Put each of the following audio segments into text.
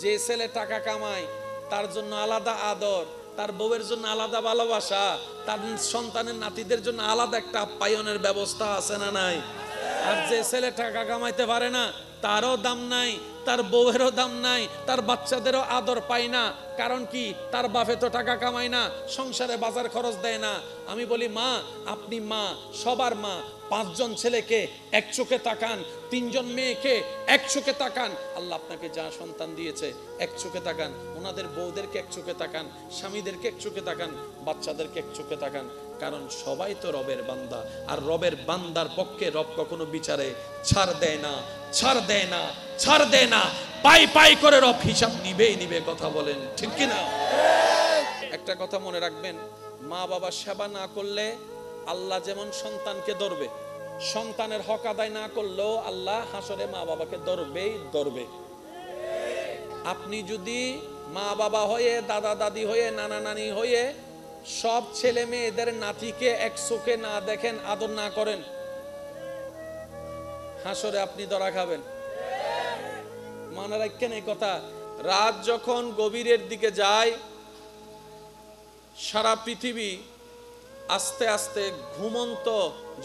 যে ছেলে টাকা কামায় তার জন্য আলাদা আদর, তার বউয়ের জন্য আলাদা ভালোবাসা, তার সন্তানের নাতিদের জন্য আলাদা একটা আপ্যায়নের ব্যবস্থা আছে না নাই? আর যে ছেলে টাকা কামাইতে পারে না তারও দাম নাই, তার বউয়েরও দাম নাই, তার বাচ্চাদেরও আদর পায় না। কারণ কি? তার বাপে তো টাকা কামায় না, সংসারে বাজার খরচ দেয় না। আমি বলি মা, আপনি মা, সবার মা, 5 জন ছেলেকে এক চোখে তাকান, 3 জন মেয়েকে এক চোখে তাকান। আল্লাহ আপনাকে যা সন্তান দিয়েছে এক চোখে তাকান, ওনাদের বউদেরকে এক চোখে তাকান, স্বামীদেরকে এক চোখে তাকান, বাচ্চাদেরকে এক চোখে তাকান। কারণ সবাই তো রবের বান্দা, আর রবের বান্দার পক্ষে রব কখনো বিচারে ছাড় দেয় না, ছাড় দেয় না, ছাড় দেয় না। পাই পাই করে রব হিসাব নিবেই নিবে। কথা বলেন ঠিক কিনা? একটা কথা মনে রাখবেন, মা বাবা সেবা না করলে আল্লাহ যেমন সন্তানকে ধরবে, সন্তানের হক আদায় না করলেও আল্লাহ হাসরে মা বাবাকে ধরবেই ধরবে। আপনি যদি মা বাবা হয়ে, দাদা দাদি হয়ে, নানা নানি হয়ে সব ছেলে মেয়েদের নাতিকে এক চোখে না দেখেন, আদর না করেন, হাসরে আপনি ধরা খাবেন। মনে রাখেন এই কথা। রাত যখন গভীরের দিকে যায়, সারা পৃথিবী আস্তে আস্তে ঘুমন্ত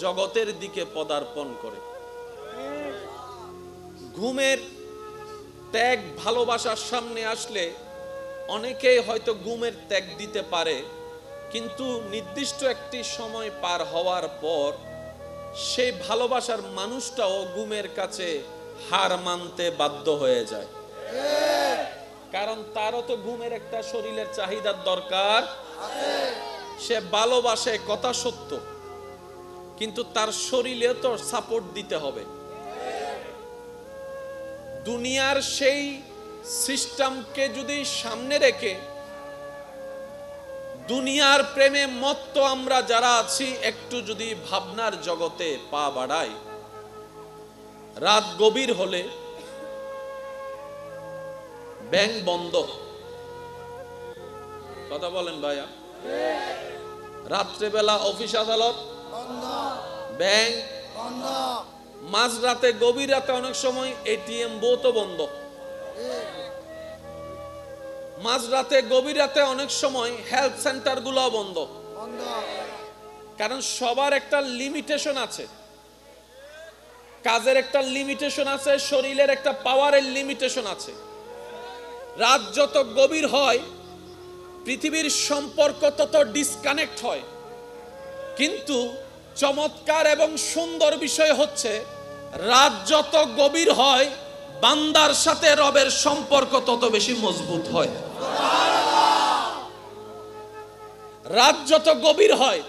জগতের দিকে পদার্পণ করে। ঘুমের ত্যাগ ভালোবাসার সামনে আসলে অনেকেই হয়তো ঘুমের ত্যাগ দিতে পারে, কিন্তু নির্দিষ্ট একটি সময় পার হওয়ার পর সেই ভালোবাসার মানুষটাও ঘুমের কাছে হার মানতে বাধ্য হয়ে যায়। কারণ তারও তো ঘুমের একটা শরীরের চাহিদার দরকার। সে ভালোবাসে, কথা সত্য, কিন্তু তার শরীরে তো সাপোর্ট দিতে হবে। দুনিয়ার সেই সিস্টেমকে যদি সামনে রেখে দুনিয়ার প্রেমে মত্ত আমরা যারা আছি, একটু যদি ভাবনার জগতে পা বাড়াই, রাত গভীর হলে ব্যাংক বন্ধ। কথা বলেন ভাইয়া? রাত্রেবেলা অফিস আদালত বন্ধ, ব্যাংক বন্ধ, মাঝরাতে গভীর রাতে অনেক সময় এটিএম বুথ বন্ধ, মাঝরাতে গভীর রাতে অনেক সময় হেলথ সেন্টার গুলো বন্ধ। কারণ সবার একটা লিমিটেশন আছে, কাজের একটা লিমিটেশন আছে, শরীরের একটা পাওয়ারের লিমিটেশন আছে। রাত যত গভীর হয় পৃথিবীর সম্পর্ক তত ডিসকানেক্ট হয়। কিন্তু চমৎকার এবং সুন্দর বিষয় হচ্ছে, রাত যত গভীর হয় বান্দার সাথে রবের সম্পর্ক তত বেশি মজবুত হয়। রাত যত গভীর হয়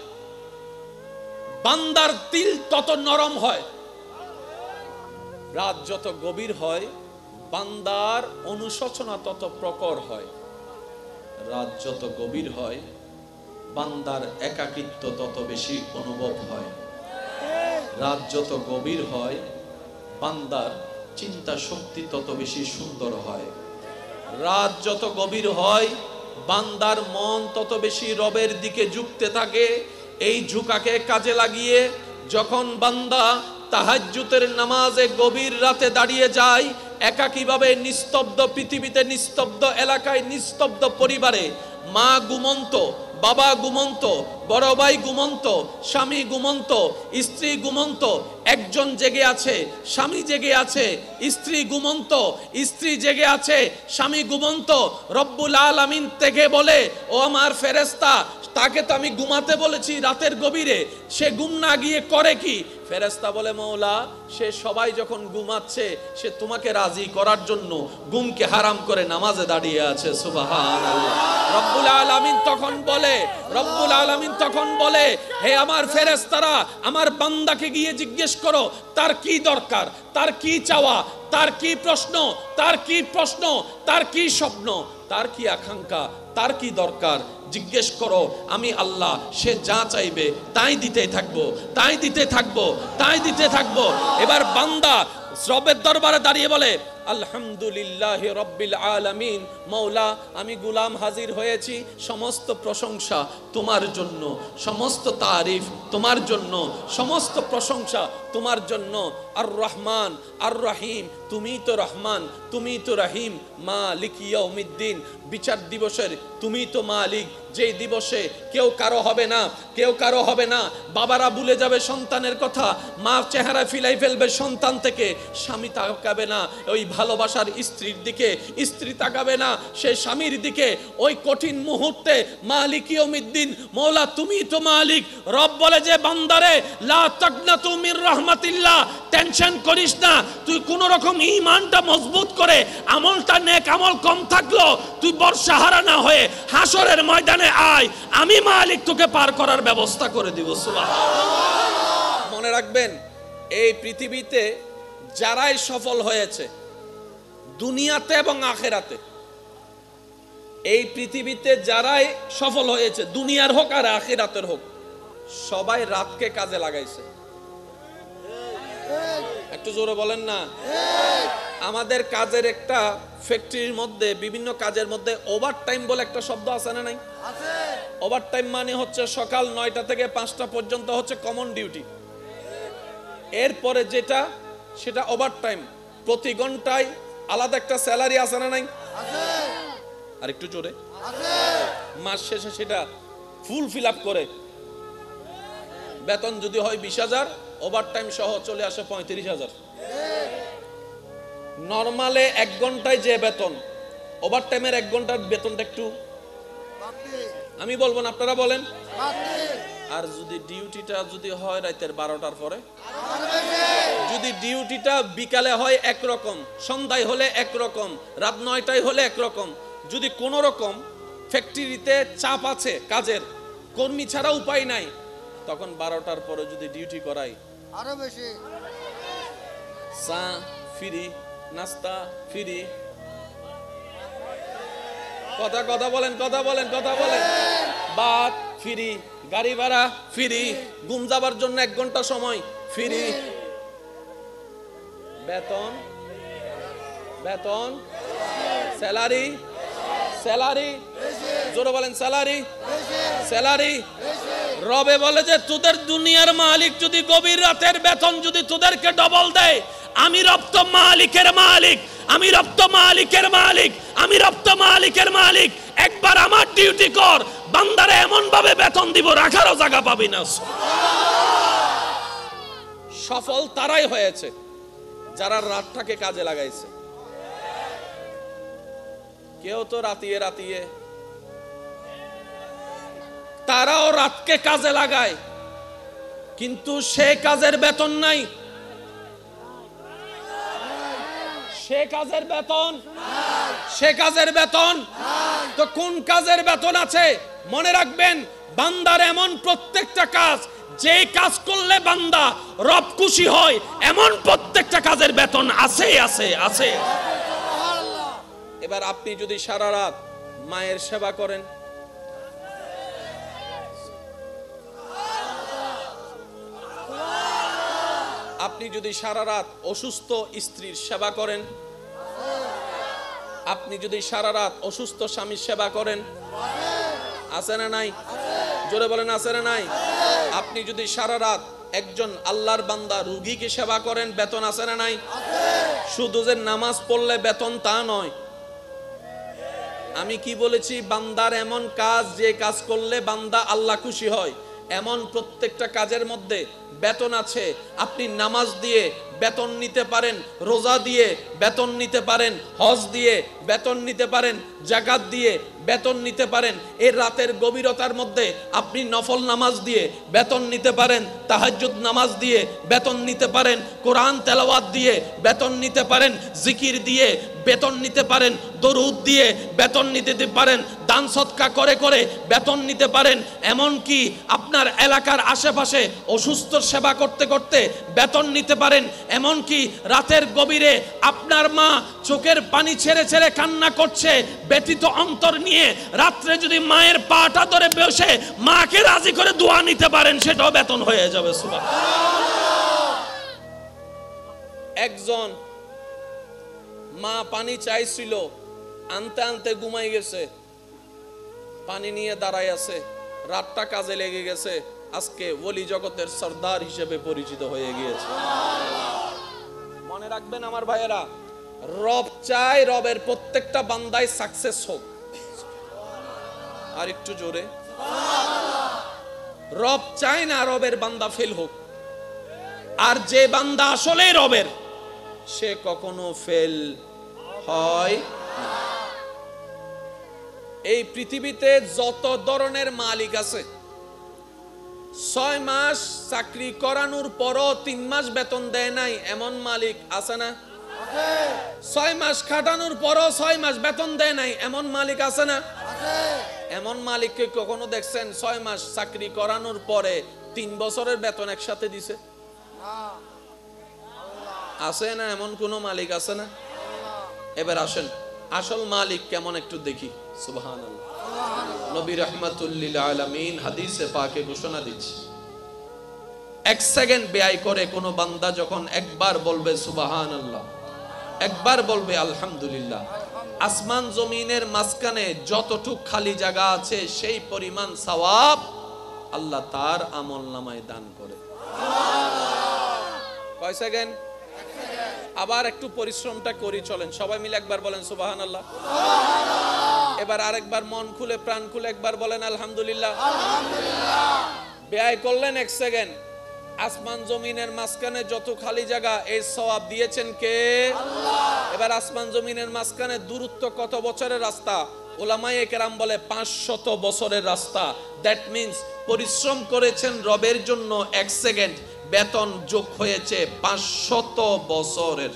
বান্দার দিল তত নরম হয়। রাত যত গভীর হয় বান্দার অনুশোচনা তত প্রকট হয়। রাত যত গভীর হয় বান্দার একাকিত্ব তত বেশি অনুভব হয়। রাত যত গভীর হয় বান্দার চিন্তা শক্তি তত বেশি সুন্দর হয়। রাত যত গভীর হয় বান্দার মন তত বেশি রবের দিকে ঝুঁকতে থাকে। এই ঝুঁকাকে কাজে লাগিয়ে যখন বান্দা তাহাজ্জুদের নামাজে গভীর রাতে দাঁড়িয়ে যায়, একাকীভাবে নিস্তব্ধ পৃথিবীতে, নিস্তব্ধ এলাকায়, নিস্তব্ধ পরিবারে, মা ঘুমন্ত, বাবা ঘুমন্ত, বড় ভাই ঘুমন্ত, স্বামী ঘুমন্ত, স্ত্রী ঘুমন্ত, একজন জেগে আছে, স্বামী জেগে আছে, স্ত্রী ঘুমন্ত, স্ত্রী জেগে আছে, স্বামী ঘুমন্ত। রব্বুল আলামিন থেকে বলে, ও আমার ফেরেশতা, তাকে তো আমি ঘুমাতে বলেছি রাতের গভীরে, সে ঘুম না গিয়ে করে কি? ফেরেশতা বলে, মওলা, সে সবাই যখন ঘুমাচ্ছে সে তোমাকে রাজি করার জন্য ঘুমকে হারাম করে নামাজে দাঁড়িয়ে আছে। সুবহানাল্লাহ। রব্বুল আলামিন তখন বলে, রব্বুল আলামিন তখন বলে, হে আমার ফেরেশতারা, আমার বান্দাকে গিয়ে জিজ্ঞেস করো তার কি দরকার, তার কি চাওয়া, তার কি প্রশ্ন, তার কি প্রশ্ন, তার কি স্বপ্ন, তার কি আকাঙ্ক্ষা, তার কি দরকার, জিজ্ঞেস করো। আমি আল্লাহ সে যা চাইবে তাই দিতে থাকবো, তাই দিতে থাকবো, তাই দিতে থাকবো। এবার বান্দা রবের দরবারে দাঁড়িয়ে বলে, আলহামদুলিল্লাহ রব্বিল আলামিন, মওলা আমি গোলাম হাজির হয়েছি, সমস্ত প্রশংসা তোমার জন্য, সমস্ত তারিফ তোমার জন্য, সমস্ত প্রশংসা তোমার জন্য। আর রহমান আর রহিম তুমিই তো রহমান, তুমিই তো রহিম, মালিক ইয়াউমিদ্দিন, বিচার দিবসের তুমিই তো মালিক, যেই দিবসে কেউ কারো হবে না, কেউ কারো হবে না। বাবারা ভুলে যাবে সন্তানের কথা, মা চেহারা ফিলাই ফেলবে সন্তান থেকে, স্বামী তাকাবে না ওই ভালোবাসার স্ত্রীর দিকে, স্ত্রী তাকাবে না সে স্বামীর দিকে। ওই কঠিন মুহূর্তে মালিক ইয়াউমিদ্দিন, মওলা তুমিই তো মালিক। রব বলে যে বান্দারে, লা তাকনাতু মির রাহমাতিল্লাহ, টেনশন করিস না, তুই কোন রকম ঈমানটা মজবুত করে আমলটা নেক আমল কম থাকলো তুই বর্ষাহারা না হয়ে হাসরের ময়দানে আয়, আমি মালিক তোকে পার করার ব্যবস্থা করে দিব। সুবহানাল্লাহ। মনে রাখবেন, এই পৃথিবীতে যারাই সফল হয়েছে দুনিয়াতে এবং আখিরাতে, এই পৃথিবীতে যারাই সফল হয়েছে দুনিয়ার হোক আর আখিরাতের হোক, সবাই রাতকে কাজে লাগাইছে। একটু জোরে বলেন না। আমাদের কাজের একটা ফ্যাক্টরির মধ্যে, বিভিন্ন কাজের মধ্যে ওভারটাইম বলে একটা শব্দ আছে না নাই? ওভারটাইম মানে হচ্ছে সকাল 9টা থেকে 5টা পর্যন্ত হচ্ছে কমন ডিউটি, এরপরে যেটা সেটা ওভারটাইম। প্রতি ঘন্টায় আলাদা একটা স্যালারি আছে না নাই? আর একটু জোরে। মাস শেষে সেটা ফুল ফিল আপ করে বেতন যদি হয় 20,000, ওভারটাইম সহ চলে আসে 35,000। নরমালে 1 ঘন্টায় যে বেতন, ওভারটাইমের 1 ঘন্টার বেতনটা একটু আমি বলবো না, আপনারা বলেন। আর যদি ডিউটিটা যদি হয় রাতের 12টার পরে, যদি ডিউটিটা বিকালে হয় একরকম, সন্ধ্যায় হলে একরকম, রাত 9টায় হলে একরকম, যদি কোন রকম ফ্যাক্টরিতে চাপ আছে কাজের, কর্মী ছাড়া উপায় নাই, তখন 12টার পরে যদি ডিউটি করাই আরো বেশি, চা ফ্রি, নাস্তা ফ্রি, কথা বলেন, ভাত ফ্রি, গাড়ি ভাড়া ফ্রি, ঘুম যাবার জন্য 1 ঘন্টা সময় ফ্রি, বেতন স্যালারি জোরে বলেন, স্যালারি। রবে বলে যে তোদের দুনিয়ার মালিক যদি গভীর রাতের বেতন যদি তোদেরকে ডবল দেয়, আমি রব তো মালিকের মালিক, আমি রব তো মালিকের মালিক, আমি রব তো মালিকের মালিক। একবার আমার ডিউটি কর, বান্দারে এমন ভাবে বেতন দিব রাখারও জায়গা পাবি না। সফল তারাই হয়েছে যারা রাতটাকে কাজে লাগাইছে। কেউ তো রাতিয়ে তারাও রাতকে কাজে লাগায়, কিন্তু সে কাজের বেতন নাই, সে কাজের বেতন তো কোন কাজের বেতন আছে? মনে রাখবেন, বান্দার এমন প্রত্যেকটা কাজ, যে কাজ করলে বান্দা রব খুশি হয়, এমন প্রত্যেকটা কাজের বেতন আছে। এবার আপনি যদি সারা রাত মায়ের সেবা করেন, আপনি যদি সারা রাত অসুস্থ স্ত্রীর সেবা করেন, আপনি যদি সারা রাত অসুস্থ স্বামীর সেবা করেন, আছে না নাই? জোরে বলেন, আছে না নাই? আপনি যদি সারা রাত একজন আল্লাহর বান্দা রোগীকে সেবা করেন, বেতন আছে না নাই? শুধু যে নামাজ পড়লে বেতন তা নয়। আমি কি বলেছি? বান্দার এমন কাজ, যে কাজ করলে বান্দা আল্লাহ খুশি হয়, এমন প্রত্যেকটা কাজের মধ্যে বেতন আছে। আপনি নামাজ দিয়ে বেতন নিতে পারেন, রোজা দিয়ে বেতন নিতে পারেন, হজ দিয়ে বেতন নিতে পারেন, যাকাত দিয়ে বেতন নিতে পারেন। এই রাতের গভীরতার মধ্যে আপনি নফল নামাজ দিয়ে বেতন নিতে পারেন, তাহাজ্জুদ নামাজ দিয়ে বেতন নিতে পারেন, কোরআন তেলাওয়াত দিয়ে বেতন নিতে পারেন, জিকির দিয়ে বেতন নিতে পারেন, দরুদ দিয়ে বেতন নিতে পারেন, দান সদকা করে বেতন নিতে পারেন। এমন কি আপনার এলাকার আশেপাশে অসুস্থ সেবা করতে করতে বেতন নিতে পারেন। এমন কি রাতের গভীরে আপনার মা চোখের পানি ছেড়ে কান্না করছে, ব্যথিত অন্তর নিয়ে রাত্রে যদি মায়ের পাটা ধরে বসে মাকে রাজি করে দোয়া নিতে পারেন, সেটাও বেতন হয়ে যাবে। সুবহানাল্লাহ। একজন মা পানি চাইছিল, আনতে আনতে ঘুমাই গেছে, পানি নিয়ে দাঁড়ায় আছে, রাতটা কাজে লেগে গেছে, আজকে ওলি জগতের সর্দার হিসেবে পরিচিত হয়ে গিয়েছে। মনে রাখবেন আমার ভাইয়েরা, রব চায় রবের প্রত্যেকটা বান্দায় সাকসেস হোক। আর একটু জোরে। রব চায় না রবের বান্দা ফেল হোক। আর যে বান্দা আসলে রবের, সে কখনো ফেল হয় না। এই পৃথিবীতে যত ধরনের মালিক আছে, 6 মাস চাকরি করানোর পরও 3 মাস বেতন দেয় নাই এমন মালিক আছে না? 6 মাস খাটানোর পরও 6 মাস বেতন দেয় নাই এমন মালিক আছে না? এমন মালিককে কখনো দেখছেন 6 মাস চাকরি করানোর পরে 3 বছরের বেতন একসাথে দিছে? আছে না? এমন কোন মালিক আছে না? এবার আসেন আসল মালিক কেমন একটু দেখি। সুবহানাল্লাহ। নবী রাহমাতুল লিল আলামিন হাদিসে পাকে ঘোষণা দিচ্ছে, 1 সেকেন্ড ব্যয় করে কোন বান্দা যখন একবার বলবে সুবহানাল্লাহ, একবার বলবে আলহামদুলিল্লাহ, আসমান জমিনের মাঝখানে যতটুক খালি জায়গা আছে সেই পরিমাণ সওয়াব আল্লাহ তার আমলনামায় দান করে। কয় সেকেন্ড? আবার একটু পরিশ্রমটা করি, চলেন সবাই মিলে একবার বলেন সুবহানাল্লাহ। এবার আরেকবার মন খুলে প্রাণ খুলে একবার বলেন আলহামদুলিল্লাহ। ব্যয় করলেন 1 সেকেন্ড, আসমান জমিনের মাঝখানে যত খালি জায়গা এই সওয়াব দিয়েছেন কে? আল্লাহ। এবার আসমান জমিনের মাঝখানে দূরত্ব কত বছরের রাস্তা? উলামায়ে কেরাম বলে 500 বছরের রাস্তা। দ্যাট মিন্স পরিশ্রম করেছেন রবের জন্য 1 সেকেন্ড, বেতন যোগ হয়েছে 500 বছরের।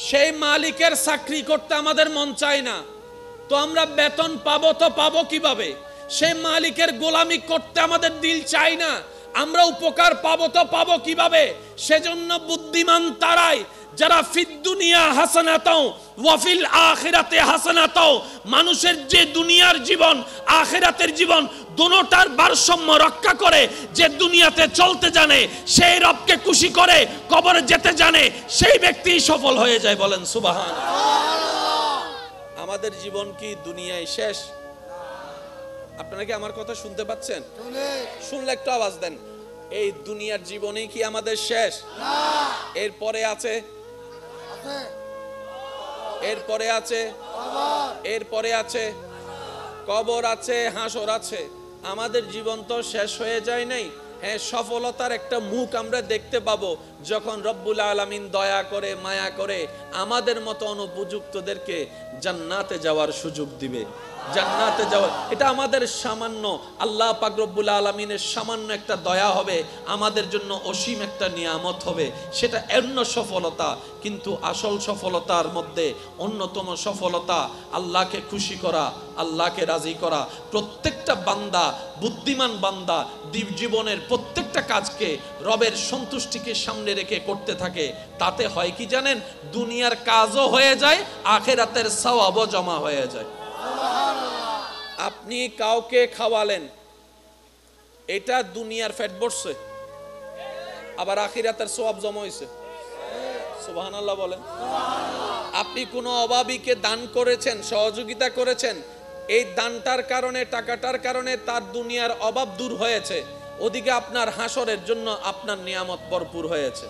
সেই মালিকের চাকরি করতে আমাদের মন চায় না, তো আমরা বেতন পাবো তো পাবো কিভাবে? সেই মালিকের গোলামি করতে আমাদের দিল চাই না, আমরা উপকার পাবো তো পাবো কিভাবে? সেজন্য বুদ্ধিমান তারাই যারা ফিদ দুনিয়া হাসানাতাও ওয়া ফিল আখিরাতে হাসানাতাও, মানুষের যে দুনিয়ার জীবন আখিরাতের জীবন দুটোটার ভারসাম্য রক্ষা করে, যে দুনিয়াতে চলতে জানে, সেই রবকে খুশি করে কবরে যেতে জানে, সেই ব্যক্তি সফল হয়ে যায়। বলেন সুবহানাল্লাহ। আমাদের জীবন কি দুনিয়ায় শেষ? আপনারা কি আমার কথা শুনতে পাচ্ছেন? শুনলে একটু আওয়াজ দেন। এই দুনিয়ার জীবনেই কি আমাদের শেষ? না। এরপরে আছে, এরপরে আছে, এরপরে আছে কবর আছে, হাসর আছে। আমাদের জীবন তো শেষ হয়ে যায় নাই। হ্যাঁ, সফলতার একটা মুখ আমরা দেখতে পাবো যখন রব্বুল আলামিন দয়া করে মায়া করে আমাদের মতো অনুপযুক্তদেরকে জান্নাতে যাওয়ার সুযোগ দিবে। জান্নাতে যাওয়া এটা আমাদের সামান্য, আল্লাহ পাক রব্বুল আলামিনের সামান্য একটা দয়া হবে, আমাদের জন্য অসীম একটা নিয়ামত হবে, সেটা অন্য সফলতা। কিন্তু আসল সফলতার মধ্যে অন্যতম সফলতা আল্লাহকে খুশি করা, আল্লাহকে রাজি করা। প্রত্যেকটা বান্দা, বুদ্ধিমান বান্দা জীবনের প্রত্যেকটা কাজকে রবের সন্তুষ্টিকে সামনে রেখে করতে থাকে। তাতে হয় কি জানেন? দুনিয়ার কাজও হয়ে যায়, আখিরাতের সওয়াবও জমা হয়ে যায়। আপনি কাউকে খাওয়ালেন, এটা দুনিয়ার পেট ভরছে, আবার আখিরাতের সওয়াব জমা হইছে। সুবহানাল্লাহ বলেন। আপনি কোনো অভাবীকে দান করেছেন, সহযোগিতা করেছেন, এই দানটার কারণে, টাকাটার কারণে তার দুনিয়ার অভাব দূর হয়েছে, ওদিকে আপনার হাসরের জন্য আপনার নিয়ামত ভরপুর হয়েছে।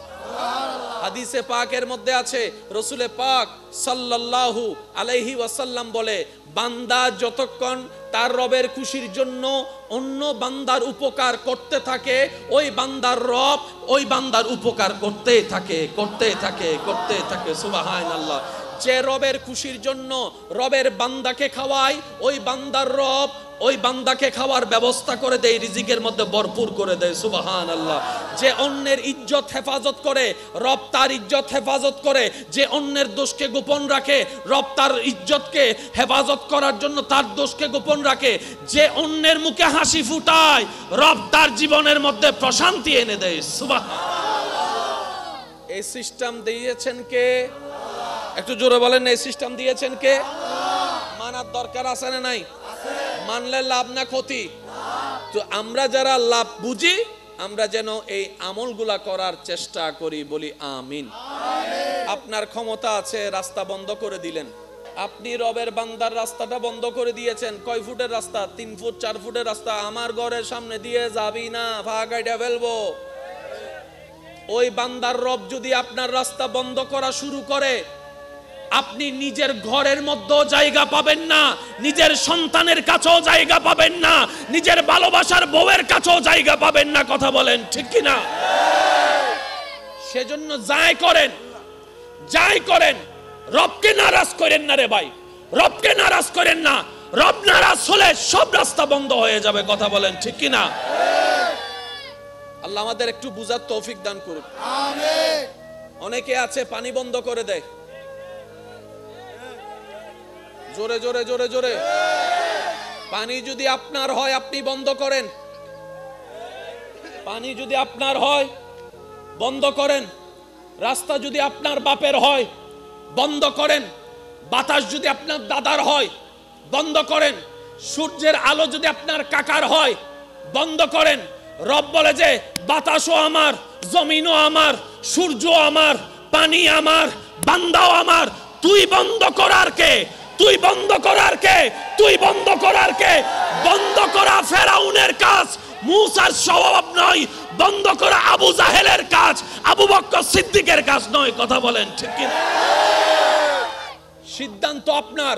হাদিসে পাকের মধ্যে আছে, রসুলে পাক সাল্লাল্লাহু আলাইহি ওয়াসাল্লাম বলে, বান্দা যতক্ষণ তার রবের খুশির জন্য অন্য বান্দার উপকার করতে থাকে, ওই বান্দার রব ওই বান্দার উপকার করতেই থাকে, করতেই থাকে, করতেই থাকে। সুবহানাল্লাহ। যে রবের খুশির জন্য রবের বান্দাকে খাওয়ায়, ওই বান্দার রব ওই বান্দাকে খাওয়ার ব্যবস্থা করে দেয়, রিজিকের মধ্যে ভরপুর করে দেয়। সুবহানাল্লাহ। যে অন্যের ইজ্জত হেফাজত করে, রব তার ইজ্জত হেফাজত করে। যে অন্যের দোষকে গোপন রাখে, রব তার ইজ্জতকে হেফাজত করার জন্য তার দোষকে গোপন রাখে। যে অন্যের মুখে হাসি ফুটায়, রব তার জীবনের মধ্যে প্রশান্তি এনে দেয়। সুবহানাল্লাহ। এই সিস্টেম দিয়েছেন কে? একটু জোরে বলেন, এই সিস্টেম দিয়েছেন কে? মানার দরকার আছে না নাই? মানলে লাভ না ক্ষতি? তো আমরা যারা লাভ বুঝি, আমরা যেন এই আমলগুলা করার চেষ্টা করি। বলি আমিন। আপনার ক্ষমতা আছে, রাস্তা বন্ধ করে দিলেন, আপনি রবের বান্দার রাস্তাটা বন্ধ করে দিয়েছেন। কয় ফুটের রাস্তা? 3 ফুট 4 ফুটের রাস্তা। আমার ঘরের সামনে দিয়ে যাবি না, ভাগাইটা ফেলবো। ওই বান্দার রব যদি আপনার রাস্তা বন্ধ করা শুরু করে, আপনি নিজের ঘরের মধ্যেও জায়গা পাবেন না, নিজের সন্তানের কাছেও জায়গা পাবেন না, নিজের ভালোবাসার বউয়ের কাছেও জায়গা পাবেন না। কথা বলেন ঠিক কি না? সেজন্য যাই করেন রবকে নারাজ করেন না রে ভাই, রবকে নারাজ করেন না। রব নারাজ হলে সব রাস্তা বন্ধ হয়ে যাবে। কথা বলেন ঠিক কি না? আল্লাহ আমাদের একটু বুঝার তৌফিক দান করুক। আমিন। অনেকে আছে পানি বন্ধ করে দেয়, জোরে জোরে জোরে জোরে। পানি যদি আপনার হয় আপনি বন্ধ করেন, পানি যদি আপনার হয় বন্ধ করেন। রাস্তা যদি আপনার বাপের হয় বন্ধ করেন। বাতাস যদি আপনার দাদার হয় বন্ধ করেন। সূর্যের আলো যদি আপনার কাকার হয় বন্ধ করেন। রব বলে যে বাতাসও আমার, জমিনও আমার, সূর্য আমার, পানি আমার, বান্দাও আমার। তুই বন্ধ করার কে? তুই বন্ধ করার কে? তুই বন্ধ করার কে? বন্ধ করা ফেরাউনের কাজ, মুসার স্বভাব নয়। বন্ধ করা আবু জাহেলের কাজ, আবু বকর সিদ্দিকের কাজ নয়। কথা বলেন ঠিক কি না? সিদ্ধান্ত আপনার।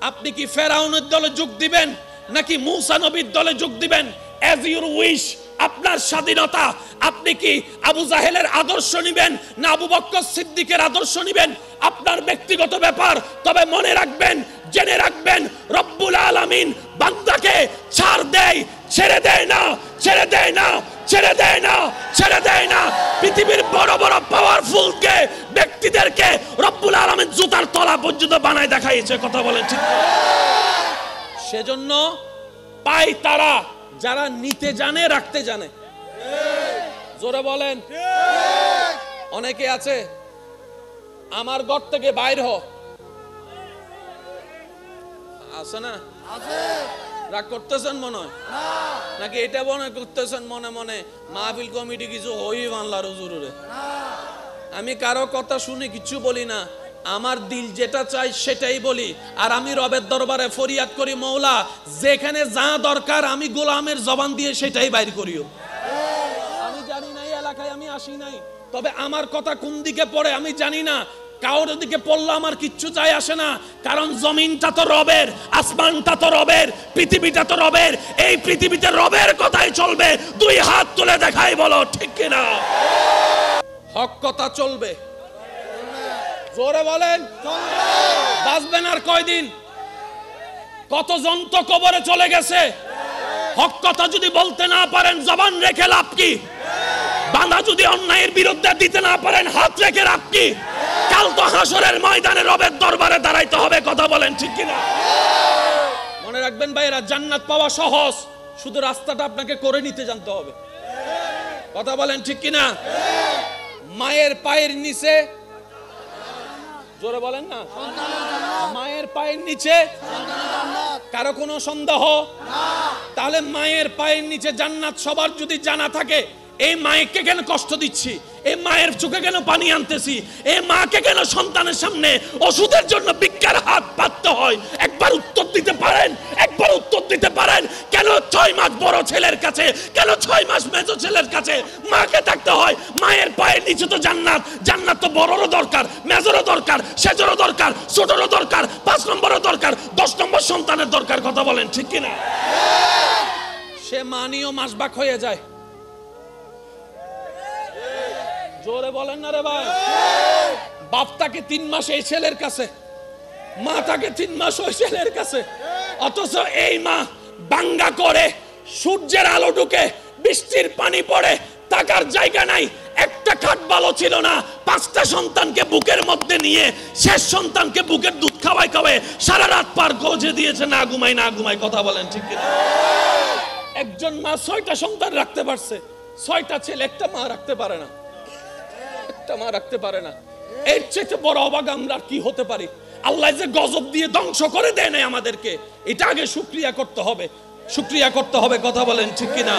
আপনি কি ফেরাউনের দলে যোগ দিবেন নাকি মুসা নবীর দলে যোগ দিবেন? as your wish, আপনার স্বাধীনতা। আপনি কি আবু জাহেলের আদর্শ নিবেন না আবু বকর সিদ্দিকের আদর্শ নিবেন? আপনার ব্যক্তিগত ব্যাপার। তবে মনে রাখবেন, জেনে রাখবেন, রব্বুল আলামিন বান্দাকে ছাড় দেয়, ছেড়ে দেয় না, ছেড়ে দেয় না, ছেড়ে দেয় না, ছেড়ে দেয় না। পৃথিবীর বড় বড় পাওয়ারফুল কে ব্যক্তিদেরকে রব্বুল আলামিন জুতার তলা পর্যন্ত বানায় দেখাইছে। কথা বলেন ঠিক? সেজন্য পাই তারা যারা নিতে জানে, রাখতে জানে। জোরে বলেন। অনেকে আছে আমার ঘর থেকে বাইর হ, আছে না? রাগ করতেছেন মনে হয় নাকি এটা মনে করতেছেন মনে মনে মাহফিল কমিটি কিছু হই বাংলার হুজুরে? আমি কারো কথা শুনে কিছু বলি না, আমার দিল যেটা চাই সেটাই বলি। আর আমি রবের দরবারে ফরিয়াদ করি, মৌলা যেখানে যা দরকার আমি গোলামের জবান দিয়ে সেটাই বাইর করিও। আমি জানি না এই এলাকায় আমি আসি নাই, তবে আমার কথা কোন দিকে পড়ে আমি জানি না। কাউর দিকে পড়লে আমার কিচ্ছু যায় আসে না, কারণ জমিনটা তো রবের, আসমানটা তো রবের, পৃথিবীটা তো রবের। এই পৃথিবীতে রবের কথাই চলবে। দুই হাত তুলে দেখাই বলো ঠিক কিনা? হক কথা চলবে। জোরে বলেন। বাঁচবেন আর কয়দিন? কতজন তো কবরে চলে গেছে। হক কথা যদি বলতে না পারেন জবান রেখে লাভ কি? বাঁধা যদি অন্যায়ের বিরুদ্ধে দিতে না পারেন হাত রেখে লাভ কি? কাল তো হাসরের ময়দানে রবের দরবারে দাঁড়াইতে হবে। কথা বলেন ঠিক কিনা? মনে রাখবেন ভাইরা, জান্নাত পাওয়া সহজ, শুধু রাস্তাটা আপনাকে করে নিতে জানতে হবে। কথা বলেন ঠিক কিনা? মায়ের পায়ের নিচে, জোরে বলেন না, মায়ের পায়ের নিচে কারো কোনো সন্দেহ? তাহলে মায়ের পায়ের নিচে জান্নাত সবার যদি জানা থাকে, এই মায়েকে কেন কষ্ট দিচ্ছি? এই মায়ের চোখে কেন পানি আনতেছি? এই মাকে কেন সন্তানের সামনে ওষুধের জন্য ভিক্ষার হাত পাততে হয়? একবার উত্তর দিতে পারেন? একবার উত্তর দিতে পারেন? কেন 6 মাস বড় ছেলের কাছে, কেন 6 মাস মেজো ছেলের কাছে মাকে থাকতে হয়? মায়ের পায়ের নিচে তো জান্নাত। জান্নাত তো বড়রও দরকার, মেজরও দরকার, সেজরও দরকার, ছোটরও দরকার, 5 নম্বরও দরকার, 10 নম্বর সন্তানের দরকার। কথা বলেন ঠিক কিনা? সে মানিও মাসবাক হয়ে যায়। জোরে বলেন না রে ভাই। বাপ থাকে 3 মাস এই ছেলের কাছে, মা থাকে 3 মাস ওই ছেলের কাছে, অথচ এই মা বাঙ্গা করে, সূর্যের আলো ঢুকে, বৃষ্টির পানি পড়ে, থাকার জায়গা নাই, একটা খাট ভালো ছিল না, 5টা সন্তানকে বুকের মধ্যে নিয়ে শেষ সন্তানকে বুকের দুধ খাওয়াই খাওয়াই সারা রাত পার গজে দিয়েছে, না ঘুমাই না ঘুমাই। কথা বলেন ঠিক কিনা? একজন মা 6টা সন্তান রাখতে পারছে, 6টা ছেলে একটা মা রাখতে পারে না, একটা মা রাখতে পারে না। এর চেয়ে বড় অভাগা আমরা কি হতে পারি? আল্লাহ যে গজব দিয়ে ধ্বংস করে দেয় না আমাদেরকে, এটা আগে শুকরিয়া করতে হবে, শুকরিয়া করতে হবে। কথা বলেন ঠিক কিনা?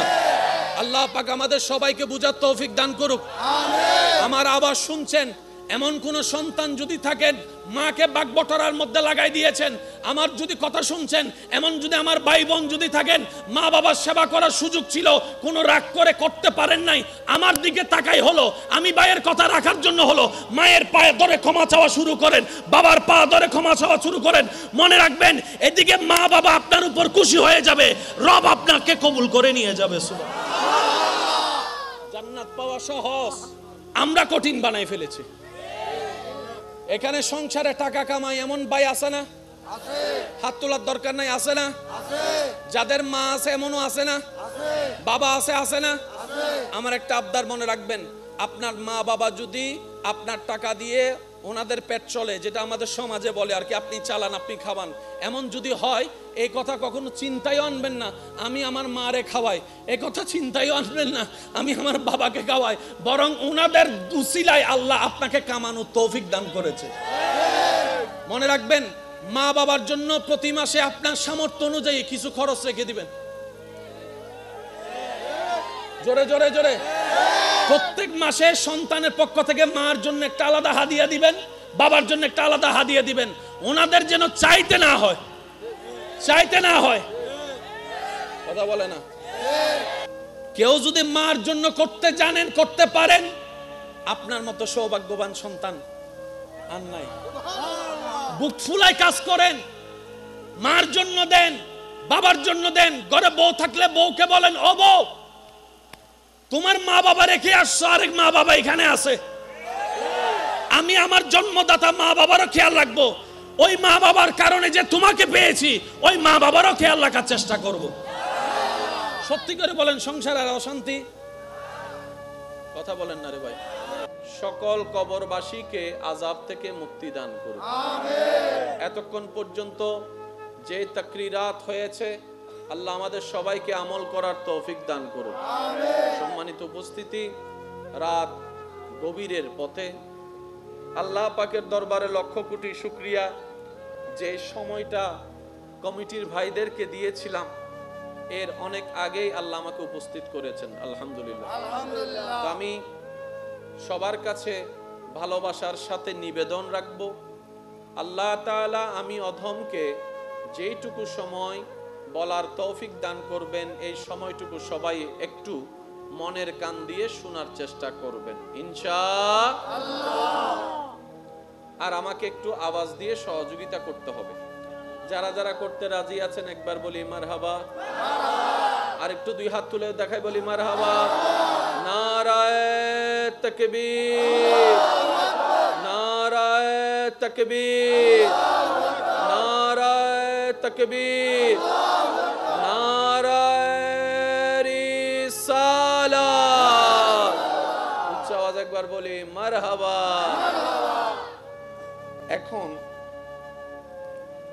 আল্লাহ পাক আমাদের সবাইকে বুঝার তৌফিক দান করুক। আমিন। আমার আওয়াজ শুনছেন, এমন কোন সন্তান যদি থাকেন মাকে বাগবটরার মধ্যে লাগাই দিয়েছেন। আমার যদি কথা শুনছেন, এমন যদি আমার ভাই বোন যদি থাকেন, মা বাবার সেবা করার সুযোগ ছিল, কোনো রাগ করে করতে পারেন নাই, আমার দিকে তাকাই হলো, আমি ভাইয়ের কথা রাখার জন্য হলো, মায়ের পায়ে ধরে ক্ষমা চাওয়া শুরু করেন, বাবার পা ধরে ক্ষমা চাওয়া শুরু করেন। মনে রাখবেন, এদিকে মা বাবা আপনার উপর খুশি হয়ে যাবে, রব আপনাকে কবুল করে নিয়ে যাবে। সুবহানাল্লাহ। জান্নাত পাওয়া সহজ, আমরা কঠিন বানাই ফেলেছি। এখানে সংসারে টাকা কামাই এমন ভাই আছে না? আছে। হাত তোলার দরকার নাই, আছে না? আছে। যাদের মা আছে এমনও আছে না? আছে। বাবা আছে, আছে না? আছে। আমার একটা আবদার মনে রাখবেন, আপনার মা বাবা যদি আপনার টাকা দিয়ে ওনাদের পেট চলে, যেটা আমাদের সমাজে বলে আর কি, আপনি চালান, আপনি খাওয়ান, এমন যদি হয়, এই কথা কখনো চিন্তায় আনবেন না আমি আমার মারে খাওয়াই, এই কথা চিন্তায় আনবেন না আমি আমার বাবাকে খাওয়াই, বরং ওনাদের উসিলায় আল্লাহ আপনাকে কামানোর তৌফিক দান করেছে। মনে রাখবেন, মা বাবার জন্য প্রতি মাসে আপনার সামর্থ্য অনুযায়ী কিছু খরচ রেখে দিবেন। জোরে জোরে জোরে। প্রত্যেক মাসে সন্তানের পক্ষ থেকে মার জন্য একটা আলাদা হাদিয়া দিবেন, বাবার জন্য একটা আলাদা হাদিয়া দিবেন, ওনাদের যেন চাইতে না হয়, চাইতে না হয়। কথা বলে না। কেউ যদি মার জন্য করতে জানেন, করতে পারেন, আপনার মতো সৌভাগ্যবান সন্তান আর নাই। বুক ফুলায় কাজ করেন, মার জন্য দেন, বাবার জন্য দেন। ঘরে বউ থাকলে বউকে বলেন, ও বউ, তোমার মা বাবা রেখে আসছো, আরেক মা বাবা এখানে আছে, আমি আমার জন্মদাতা মা বাবারও খেয়াল রাখবো, ওই মা বাবার কারণে যে তোমাকে পেয়েছি, ওই মা বাবারও খেয়াল রাখার চেষ্টা করব। সত্যি করে বলেন, সংসারের অশান্তি? কথা বলেন না রে ভাই। সকল কবরবাসীকে আযাব থেকে মুক্তি দান করুন। এতক্ষণ পর্যন্ত যে তাকরিরাত হয়েছে, আল্লাহ আমাদের সবাইকে আমল করার তৌফিক দান করুন। সম্মানিত উপস্থিতি, রাত গভীরের পথে আল্লাহ পাকের দরবারে লক্ষ কোটি শুকরিয়া, যে সময়টা কমিটির ভাইদেরকে দিয়েছিলাম এর অনেক আগেই আল্লাহ আমাকে উপস্থিত করেছেন, আলহামদুলিল্লাহ। আমি সবার কাছে ভালোবাসার সাথে নিবেদন রাখবো, আল্লাহ তাআলা আমি অধমকে যেইটুকু সময় বলার তৌফিক দান করবেন, এই সময়টুকু সবাই একটু মনের কান দিয়ে শোনার চেষ্টা করবেন ইনশাআল্লাহ। আর আমাকে একটু আওয়াজ দিয়ে সহযোগিতা করতে হবে। যারা যারা করতে রাজি আছেন একবার বলি মারহাবা, আর একটু দুই হাত তুলে দেখাই বলি মারহাবা। নারায়ে তাকবীর, নারায়ে তাকবীর, নারায়ে তাকবীর, নারায়ে রিসালাত। উচ্চ আওয়াজ একবার বলি মারহাবা। এখন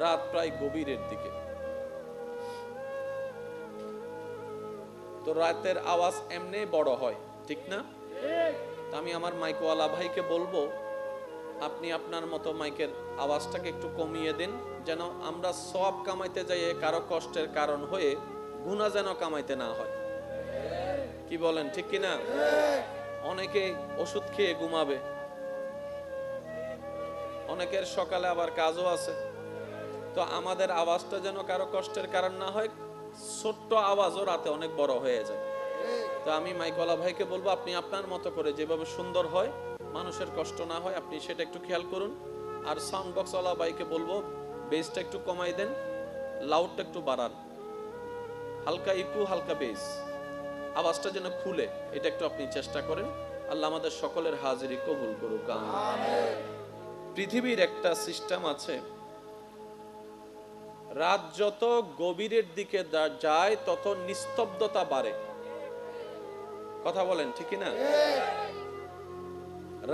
রাত প্রায় গভীরের দিকে, তো রাতের আওয়াজ এমনি বড় হয়, ঠিক না? আমি আমার মাইকওয়ালা ভাইকে বলবো, আপনি আপনার মতো মাইকের আওয়াজটাকে একটু কমিয়ে দিন, যেন আমরা সওয়াব কামাইতে যাই কারো কষ্টের কারণ হয়ে গুনাহ যেন কামাইতে না হয়। কি বলেন, ঠিক কিনা? অনেকে ওষুধ খেয়ে ঘুমাবে, অনেকের সকালে আবার কাজও আছে, তো আমাদের আওয়াজটা যেন কারো কষ্টের কারণ না হয়। ছোট্ট আওয়াজও রাতে অনেক বড় হয়ে যায়। তো আমি মাইকওয়ালা ভাইকে বলবো, আপনি আপনার মতো করে যেভাবে সুন্দর হয়, মানুষের কষ্ট না হয়, আপনি সেটা একটু খেয়াল করুন। আর সাউন্ড বক্সওয়ালা ভাইকে বলবো, বেসটা একটু কমাই দেন, লাউডটা একটু বাড়ান, হালকা ইকু হালকা বেস, আওয়াজটা যেন খুলে, এটা একটু আপনি চেষ্টা করেন। আল্লাহ আমাদের সকলের হাজিরি কবুল করুক, আমিন। পৃথিবীর একটা সিস্টেম আছে, রাত যত গভীরের দিকে যায় তত নিস্তব্ধতা বাড়ে। কথা বলেন, ঠিক না?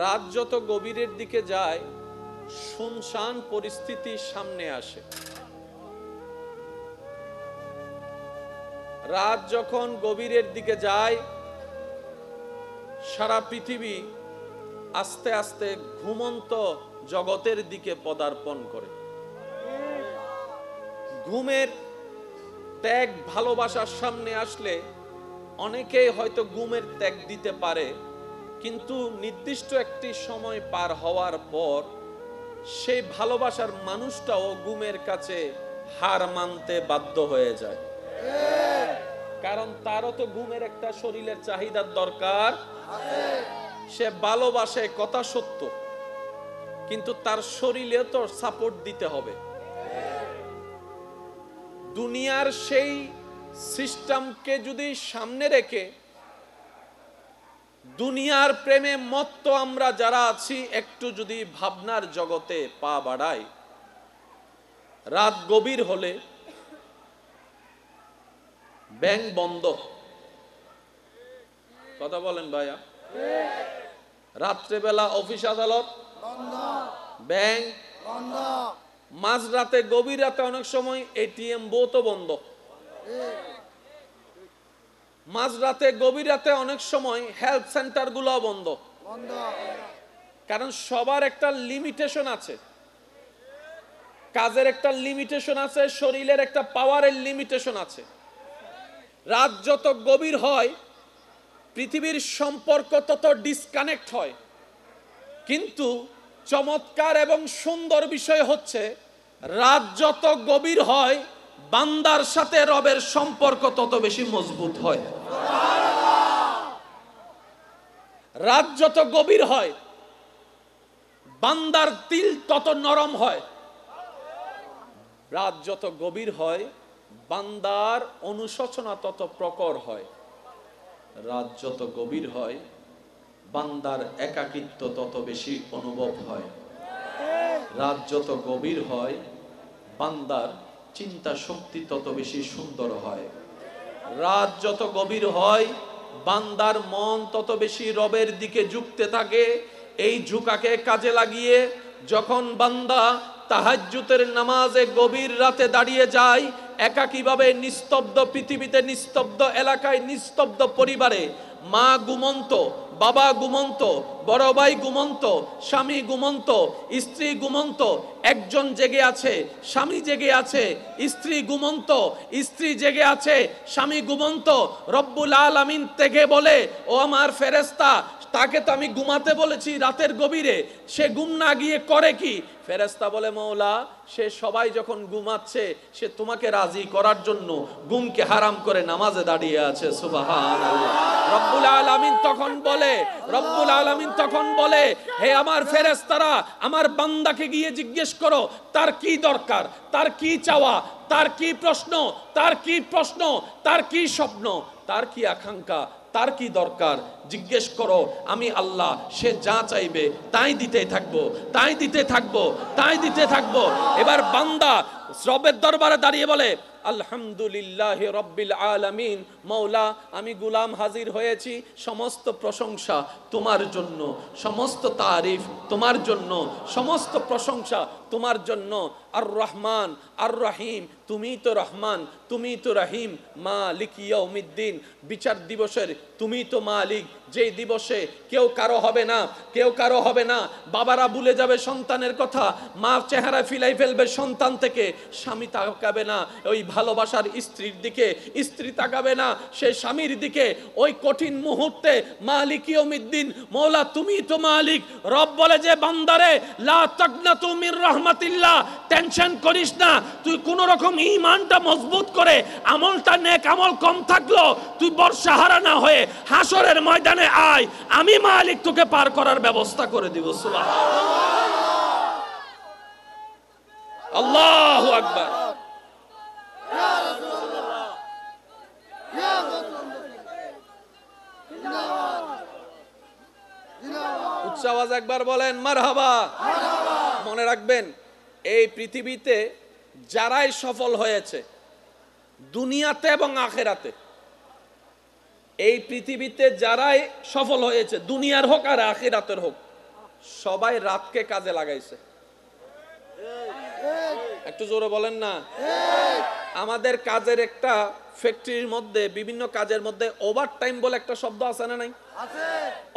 রাত যত গভীরের দিকে যায়, শুনশান পরিস্থিতি সামনে আসে। রাত যখন গভীরের দিকে যায়, সারা পৃথিবী আস্তে আস্তে ঘুমন্ত জগতের দিকে পদার্পণ করে। ঘুমের ত্যাগ ভালোবাসার সামনে আসলে অনেকেই হয়তো ঘুমের ত্যাগ দিতে পারে, কিন্তু নির্দিষ্ট একটি সময় পার হওয়ার পর সেই ভালোবাসার মানুষটাও গুমের কাছে হার মানতে বাধ্য হয়ে যায়, কারণ তারও তো গুমের একটা শরীরের চাহিদার দরকার। সে ভালোবাসে, কথা সত্য, কিন্তু তার শরীরে তো সাপোর্ট দিতে হবে। দুনিয়ার সেই সিস্টেমকে যদি সামনে রেখে দুনিয়ার প্রেমে মত্ত আমরা যারা আছি, একটু যদি ভাবনার জগতে পা বাড়াই, রাত গভীর হলে ব্যাংক বন্ধ, কথা বলেন ভাইয়া, রাত্রেবেলা অফিস আদালত বন্ধ, ব্যাংক বন্ধ, মাঝরাতে গভীর রাতে অনেক সময় এটিএম বুথও বন্ধ, মাঝরাতে গভীর রাতে অনেক সময় হেলথ সেন্টার গুলো বন্ধ, কারণ সবার একটা লিমিটেশন আছে, কাজের একটা লিমিটেশন আছে, শরীরের একটা পাওয়ারের লিমিটেশন আছে। রাত যত গভীর হয় পৃথিবীর সম্পর্ক তত ডিসকানেক্ট হয়, কিন্তু চমৎকার এবং সুন্দর বিষয় হচ্ছে রাত যত গভীর হয় বান্দার সাথে রবের সম্পর্ক তত বেশি মজবুত হয়। রাত যত গভীর হয় বান্দার দিল তত নরম হয়। রাত যত গভীর হয় বান্দার অনুশোচনা তত প্রকট হয়। রাত যত গভীর হয় বান্দার একাকিত্ব তত বেশি অনুভব হয়। রাত যত গভীর হয় বান্দার চিন্তা শক্তি তত বেশি সুন্দর হয়। রাত যত গভীর হয় বান্দার মন তত বেশি রবের দিকে ঝুঁকতে থাকে। এই ঝুঁকাকে কাজে লাগিয়ে যখন বান্দা তাহাজ্জুদের নামাজে গভীর রাতে দাঁড়িয়ে যায়, একাকীভাবে নিস্তব্ধ পৃথিবীতে, নিস্তব্ধ এলাকায়, নিস্তব্ধ পরিবারে, মা ঘুমন্ত, বাবা ঘুমন্ত, বড় ভাই ঘুমন্ত, স্বামী ঘুমন্ত, স্ত্রী ঘুমন্ত, একজন জেগে আছে, স্বামী জেগে আছে, স্ত্রী ঘুমন্ত, স্ত্রী জেগে আছে, স্বামী ঘুমন্ত। রব্বুল আলামিন থেকে বলে, ও আমার ফেরেশতা, তাকে তো আমি ঘুমাতে বলেছি রাতের গভীরে, সে ঘুম না গিয়ে করে কি? ফেরেশতা বলে, মওলা, সে সবাই যখন ঘুমাচ্ছে সে তোমাকে রাজি করার জন্য ঘুমকে হারাম করে নামাজে দাঁড়িয়ে আছে। সুবহানাল্লাহ। রব্বুল আলামিন তখন বলে, হে আমার ফেরেশতারা, আমার বান্দাকে গিয়ে জিজ্ঞেস করো তার কি দরকার, তার কি চাওয়া, তার কি প্রশ্ন, তার কি স্বপ্ন, তার কি আকাঙ্ক্ষা, তার কি দরকার, জিজ্ঞেস করো। আমি আল্লাহ, সে যা চাইবে তাই দিতে থাকবো। এবার বান্দা রবের দরবারে দাঁড়িয়ে বলে, আলহামদুলিল্লাহি রাব্বিল আলামিন, মওলা, আমি গোলাম হাজির হয়েছি, সমস্ত প্রশংসা তোমার জন্য, সমস্ত তারিফ তোমার জন্য, সমস্ত প্রশংসা তোমার জন্য। আর রহমান আর রহিম, তুমিই তো রহমান, তুমিই তো রহিম। মালিক ইয়াউমিদ্দিন, বিচার দিবসের তুমিই তো মালিক, যেই দিবসে কেউ কারো হবে না। বাবারা ভুলে যাবে সন্তানের কথা, মা চেহারা ফিলাই ফেলবে সন্তান থেকে, স্বামী তাকাবে না ওই ভালোবাসার স্ত্রীর দিকে, স্ত্রী তাকাবে না সে স্বামীর দিকে। ওই কঠিন মুহূর্তে মালিক ইয়াউমিদ্দিন, মওলা তুমিই তো মালিক। রব বলে যে, বান্দারে, লা তাকনাতু মির রাহমাতিল্লাহ, টেনশন করিস না, তুই কোন রকম ঈমানটা মজবুত করে, আমলটা নেক আমল কম থাকলো তুই বর্ষাহারা না হয়ে হাসরের ময়দানে আয়, আমি মালিক তোকে পার করার ব্যবস্থা করে দিব। সুবহানাল্লাহ, আল্লাহু আকবার। ইয়া রাসূলুল্লাহ, ইয়া রাসূলুল্লাহ, উচ্চ আওয়াজে একবার বলেন মারহাবা। মনে রাখবেন, এই পৃথিবীতে যারাই সফল হয়েছে দুনিয়াতে এবং আখেরাতে, এই পৃথিবীতে যারাই সফল হয়েছে, দুনিয়ার হোক আর আখিরাতের হোক, সবাই রাতকে কাজে লাগাইছে। একটু জোরে বলেন না। আমাদের কাজের একটা ফ্যাক্টরির মধ্যে, বিভিন্ন কাজের মধ্যে ওভারটাইম বলে একটা শব্দ আছে না নাই?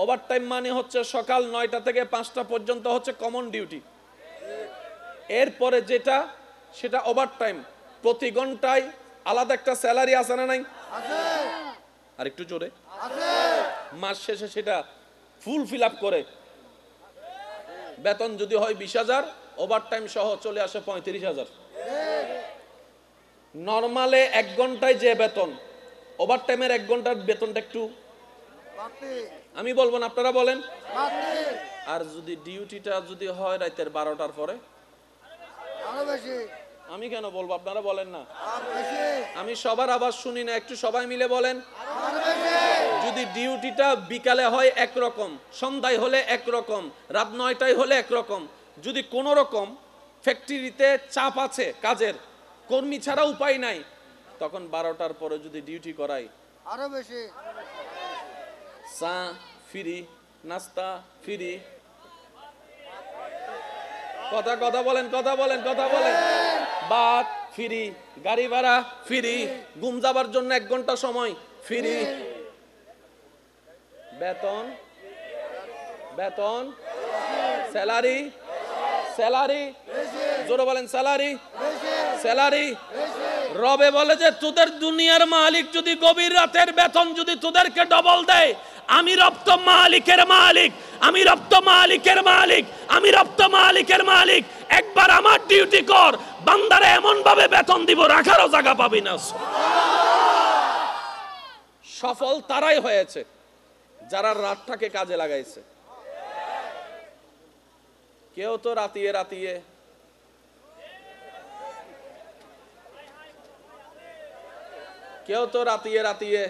ওভারটাইম মানে হচ্ছে সকাল 9টা থেকে 5টা পর্যন্ত হচ্ছে কমন ডিউটি, এরপরে যেটা সেটা ওভারটাইম। প্রতি ঘন্টায় আলাদা একটা স্যালারি আছে না নাই? আর একটু জোরে। মাস শেষে সেটা ফুল ফিল আপ করে বেতন যদি হয় 20,000, ওভারটাইম সহ চলে আসে 35,000। নরমালে 1 ঘন্টায় যে বেতন, ওভারটাইমের 1 ঘন্টার বেতনটা একটু আমি বলবো না, আপনারা বলেন। আর যদি ডিউটিটা যদি হয় রাতের 12টার পরে, আমি কেন বলবো, আপনারা বলেন না। আমি সবার আওয়াজ শুনি না, একটু সবাই মিলে বলেন। যদি ডিউটিটা বিকালে হয় একরকম, সন্ধ্যায় হলে একরকম, রাত 9টায় হলে একরকম, যদি কোনো রকম ফ্যাক্টরিতে চাপ আছে কাজের, কর্মী ছাড়া উপায় নাই, তখন 12টার পরে যদি ডিউটি করাই আরো বেশি, চা ফ্রি, নাস্তা ফ্রি, কথা বলেন, ভাত ফ্রি, গাড়ি ভাড়া ফ্রি, ঘুম যাবার জন্য 1 ঘন্টা সময় ফ্রি, বেতন স্যালারি জোরে বলেন, স্যালারি। রবে বলে যে তোদের দুনিয়ার মালিক যদি গভীর রাতের বেতন যদি তোদেরকে ডবল দেয়, আমি রব তো মালিকের মালিক, একবার আমার ডিউটি কর, বান্দারে এমন ভাবে বেতন দিব রাখারও জায়গা পাবি না। সফল তারাই হয়েছে যারা রাতটাকে কাজে লাগাইছে। কেউ তো রাতিয়ে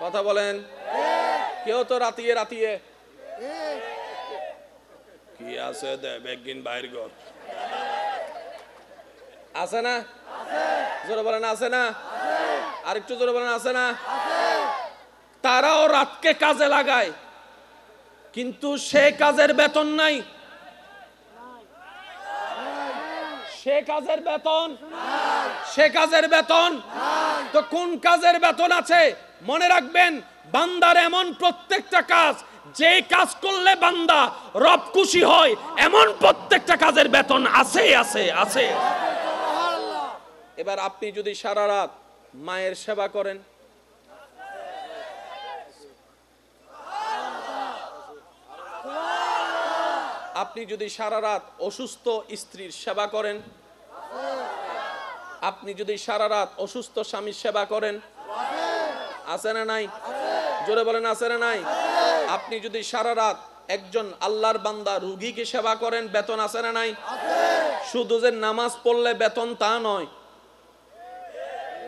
কথা বলেন, কেউ তো রাতিয়ে কি আছে একদিন বাইর ঘর আছে না, জোরে বলেন আছে না, আর একটু জোরে বলেন আছে না। তারাও রাতকে কাজে লাগায়, কিন্তু সে কাজের বেতন নাই, সে কাজের বেতন তো কোন কাজের বেতন আছে? মনে রাখবেন, বান্দার এমন প্রত্যেকটা কাজ, যে কাজ করলে বান্দা রব খুশি হয়, এমন প্রত্যেকটা কাজের বেতন আছে। এবার আপনি যদি সারা রাত মায়ের সেবা করেন, আপনি যদি সারা রাত অসুস্থ স্ত্রীর সেবা করেন, আপনি যদি সারা রাত অসুস্থ স্বামীর সেবা করেন, আছে না নাই? জোরে বলেন আছে না নাই? আপনি যদি সারা রাত একজন আল্লাহর বান্দা রোগীকে সেবা করেন, বেতন আছে না নাই? শুধু যে নামাজ পড়লে বেতন তা নয়।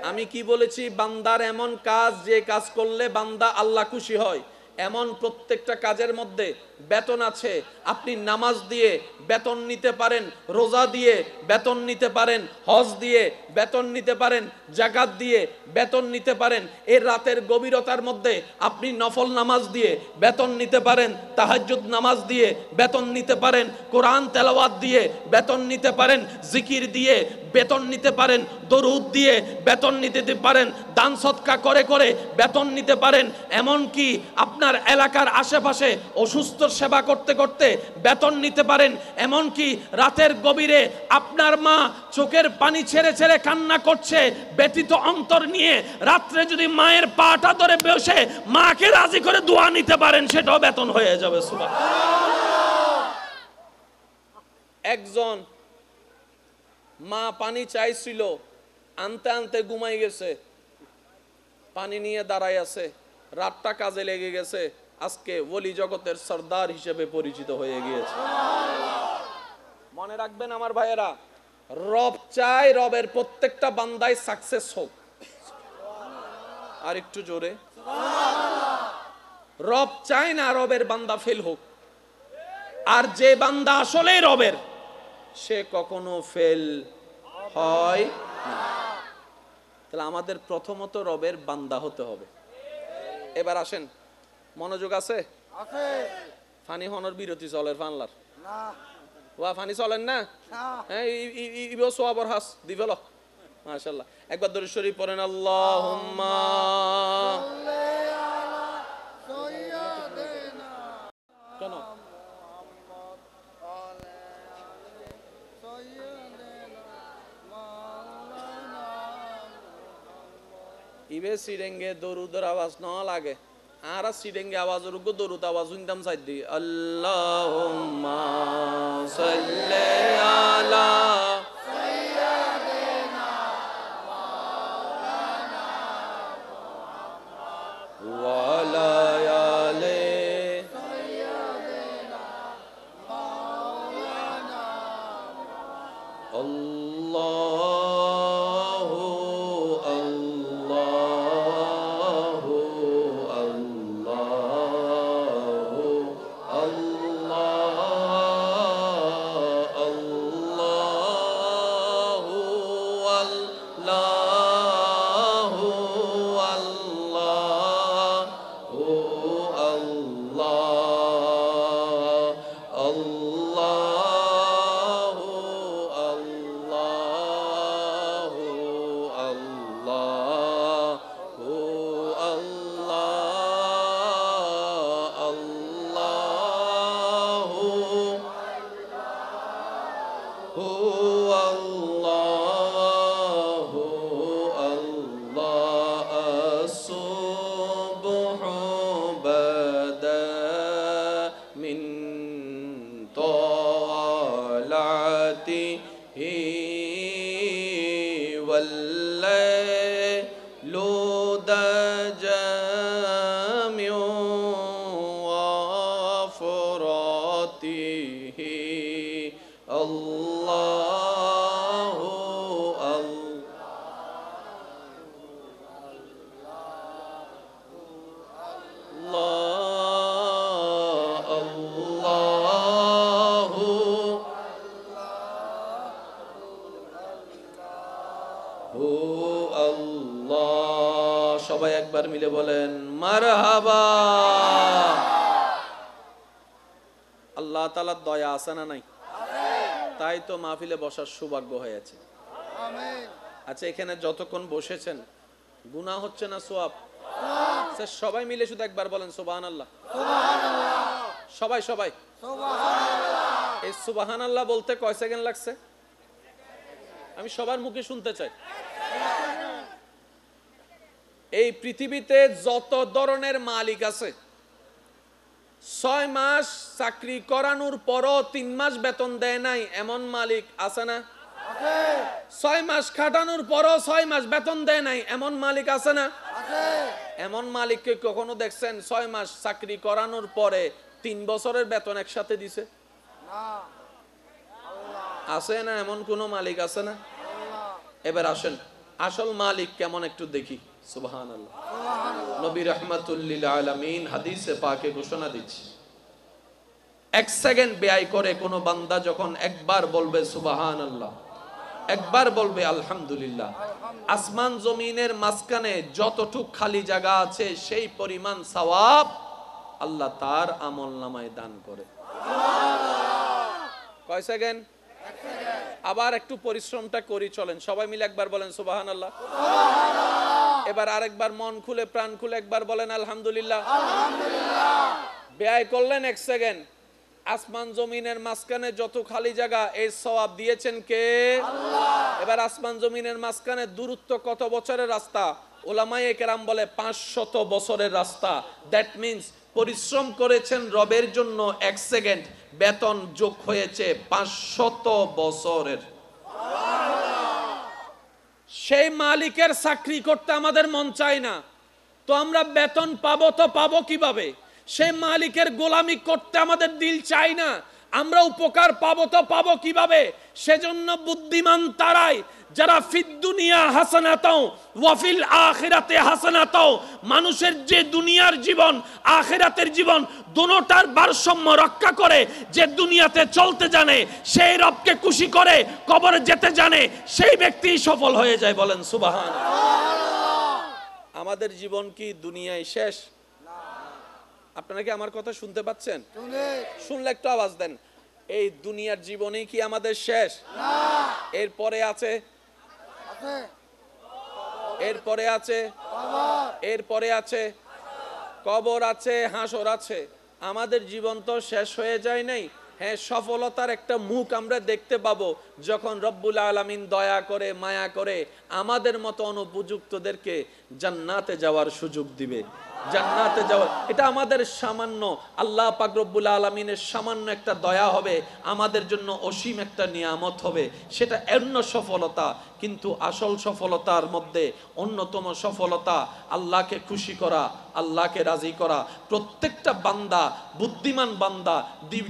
আমি কি বলেছি? বান্দার এমন কাজ, যে কাজ করলে বান্দা আল্লাহ খুশি হয়, এমন প্রত্যেকটা কাজের মধ্যে বেতন আছে। আপনি নামাজ দিয়ে বেতন নিতে পারেন, রোজা দিয়ে বেতন নিতে পারেন, হজ দিয়ে বেতন নিতে পারেন, যাকাত দিয়ে বেতন নিতে পারেন। এই রাতের গভীরতার মধ্যে আপনি নফল নামাজ দিয়ে বেতন নিতে পারেন, তাহাজ্জুদ নামাজ দিয়ে বেতন নিতে পারেন, কোরআন তেলাওয়াত দিয়ে বেতন নিতে পারেন, জিকির দিয়ে বেতন নিতে পারেন, দরুদ দিয়ে বেতন নিতে পারেন, দান সদকা করে বেতন নিতে পারেন। এমন কি আপনার এলাকার আশেপাশে অসুস্থ সেবা করতে করতে বেতন নিতে পারেন। এমন কি রাতের গভীরে আপনার মা চোখের পানি ছেড়ে ছেড়ে কান্না করছে, ব্যথিত অন্তর নিয়ে, রাত্রে যদি মায়ের পাটা ধরে বসে মাকে রাজি করে দোয়া নিতে পারেন, সেটাও বেতন হয়ে যাবে। সুবহানাল্লাহ। একজন মা পানি চাইছিল, আনতে আনতে ঘুমাই গেছে, পানি নিয়ে দাঁড়ায় আছে, রাতটা কাজে লেগে গেছে, আজকে ওলি জগতের সর্দার হিসেবে পরিচিত হয়ে গিয়েছে। মনে রাখবেন আমার ভাইয়েরা, রব চায় রবের প্রত্যেকটা বান্দায় সাকসেস হোক। আর একটু জোরে, রব চায় না রবের বান্দা ফেল হোক। আর যে বান্দা আসলে রবের, সে কখনো ফেল হয় না। তাহলে আমাদের প্রথমত রবের বান্দা হতে হবে। এবার আসেন, মনোযোগ আছে? ফানি হনর বিরতি চলের ফানলার ওয়া ফানি চলেন না? হ্যাঁ, ইবো সোয়াবর হাস দিবেল মাশাআল্লাহ। একবার দরুদ শরীফ পড়েন, আল্লাহুম্মা কেন ইবে সিরেঙ্গে দরুদের আওয়াজ না লাগে, আর সিডেঙ্গে আওয়াজ রুগো দরুদ আওয়াজ শুনতাম সাইড দি আল্লাহুম্মা সাল্লি আলা সাইয়্যিদিনা মাওলানা ওয়া আলা আলি সাইয়্যিদিনা মাওলানা আল্লাহু আল্লাহু আল্লাহু আল্লাহ আল্লাহু আল্লাহু আল্লাহু আল্লাহ আল্লাহু আল্লাহু আল্লাহু আল্লাহ আল্লাহু আল্লাহু আল্লাহ আসুবহু বাদা মিন طلعته والليل دجى من وفراته الله আল্লাহ সবাই একবার মিলে বলেন মারহাবা। আল্লাহ তাআলার দয়া আছে না নাই? তাই তো মাহফিলে বসার সৌভাগ্য হয়েছে। আচ্ছা এখানে যতক্ষণ বসেছেন গুনাহ হচ্ছে না সওয়াব? সবাই মিলে শুধু একবার বলেন সুবহানাল্লাহ। সবাই সবাই এই সুবহানাল্লাহ বলতে কয় সেকেন্ড লাগছে? আমি সবার মুখে শুনতে চাই। এই পৃথিবীতে যত ধরনের মালিক আছে 6 মাস চাকরি করানোর পরও 3 মাস বেতন দেয় নাই এমন মালিক আছে না? 6 মাস খাটানোর পরও 6 মাস বেতন দেয় নাই এমন মালিক আছে না? এমন মালিককে কখনো দেখছেন 6 মাস চাকরি করানোর পরে 3 বছরের বেতন একসাথে দিছে? আছে না? এমন কোন মালিক আছে না? এবার আসেন আসল মালিক কেমন একটু দেখি। সুবহানাল্লাহ। নবী রাহমাতুল লিল আলামিন হাদিসে পাকে ঘোষণা দিচ্ছে 1 সেকেন্ড ব্যয় করে কোন বান্দা যখন একবার বলবে সুবহানাল্লাহ, একবার বলবে আলহামদুলিল্লাহ, আসমান জমিনের মাঝখানে যতটুক খালি জায়গা আছে সেই পরিমাণ সওয়াব আল্লাহ তার আমলনামায় দান করে। কয় সেকেন্ড? আবার একটু পরিশ্রমটা করি, চলেন সবাই মিলে একবার বলেন সুবহানাল্লাহ। এবার আরেকবার মন খুলে প্রাণ খুলে একবার বলেন আলহামদুলিল্লাহ। ব্যয় করলেন 1 সেকেন্ড, আসমান জমিনের মাঝখানে যত খালি জায়গা এই সওয়াব দিয়েছেন কে? আল্লাহ। এবার আসমান জমিনের মাঝখানে দূরত্ব কত বছরের রাস্তা? উলামায়ে কেরাম বলে 500 বছরের রাস্তা। দ্যাট মিন্স পরিশ্রম করেছেন রবের জন্য 1 সেকেন্ড, বেতন যোগ হয়েছে 500 বছরের। সেই মালিকের চাকরি করতে আমাদের মন চায় না, তো আমরা বেতন পাবো তো পাবো কিভাবে? সেই মালিকের গোলামি করতে আমাদের দিল চায় না, আমরা উপকার পাবো তো পাবো কিভাবে? সেজন্য বুদ্ধিমান তারাই যারা ফিদ দুনিয়া হাসানাতাও ওয়া ফিল আখিরাতে হাসানাতাও, মানুষের যে দুনিয়ার জীবন আখিরাতের জীবন দুটোটার ভারসাম্য রক্ষা করে, যে দুনিয়াতে চলতে জানে সেই রবকে খুশি করে কবরে যেতে জানে সেই ব্যক্তি সফল হয়ে যায়। বলেন সুবহানাল্লাহ। আমাদের জীবন কি দুনিয়ায় শেষ? আপনারা কি আমার কথা শুনতে পাচ্ছেন? শুনলে একটু আওয়াজ দেন। এই দুনিয়ার জীবনেই কি আমাদের শেষ? না। এরপরে আছে, এরপরে আছে, এরপরে আছে কবর আছে, হাসর আছে। আমাদের জীবন তো শেষ হয়ে যায় নাই। হ্যাঁ, সফলতার একটা মুখ আমরা দেখতে পাবো যখন রব্বুল আলামিন দয়া করে মায়া করে আমাদের মতো অনুপযুক্তদেরকে জান্নাতে যাওয়ার সুযোগ দিবে। জান্নাতে যাওয়া। এটা আমাদের সামান্য, আল্লাহ পাক রব্বুল আলামিনের সামান্য একটা দয়া হবে, আমাদের জন্য অসীম একটা নিয়ামত হবে, সেটা এন্য সফলতা। কিন্তু আসল সফলতার মধ্যে অন্যতম সফলতা আল্লাহকে খুশি করা, আল্লাহকে রাজি করা। প্রত্যেকটা বান্দা, বুদ্ধিমান বান্দা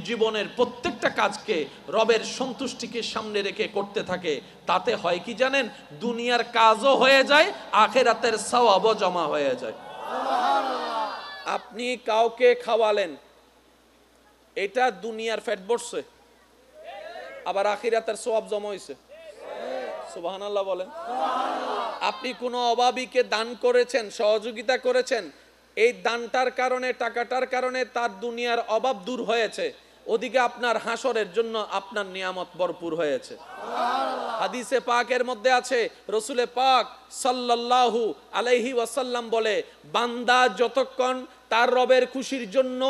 জীবনের প্রত্যেকটা কাজকে রবের সন্তুষ্টিকে সামনে রেখে করতে থাকে। তাতে হয় কি জানেন, দুনিয়ার কাজও হয়ে যায়, আখিরাতের সওয়াবও জমা হয়ে যায়। আপনি কাউকে খাওয়ালেন, এটা দুনিয়ার ফ্যাট বসছে, আবার আখিরাতের সওয়াব জমা হইছে। সুবহানাল্লাহ বলেন। আপনি কোনো অভাবীকে দান করেছেন, সহযোগিতা করেছেন, এই দানটার কারণে, টাকাটার কারণে তার দুনিয়ার অভাব দূর হয়েছে, ওদিকে আপনার হাসরের জন্য আপনার নিয়ামত ভরপুর হয়েছে। হাদিসে পাকের মধ্যে আছে, রসুলে পাক সাল্লাল্লাহু আলাইহি ওয়াসাল্লাম বলে, বান্দা যতক্ষণ তার রবের খুশির জন্য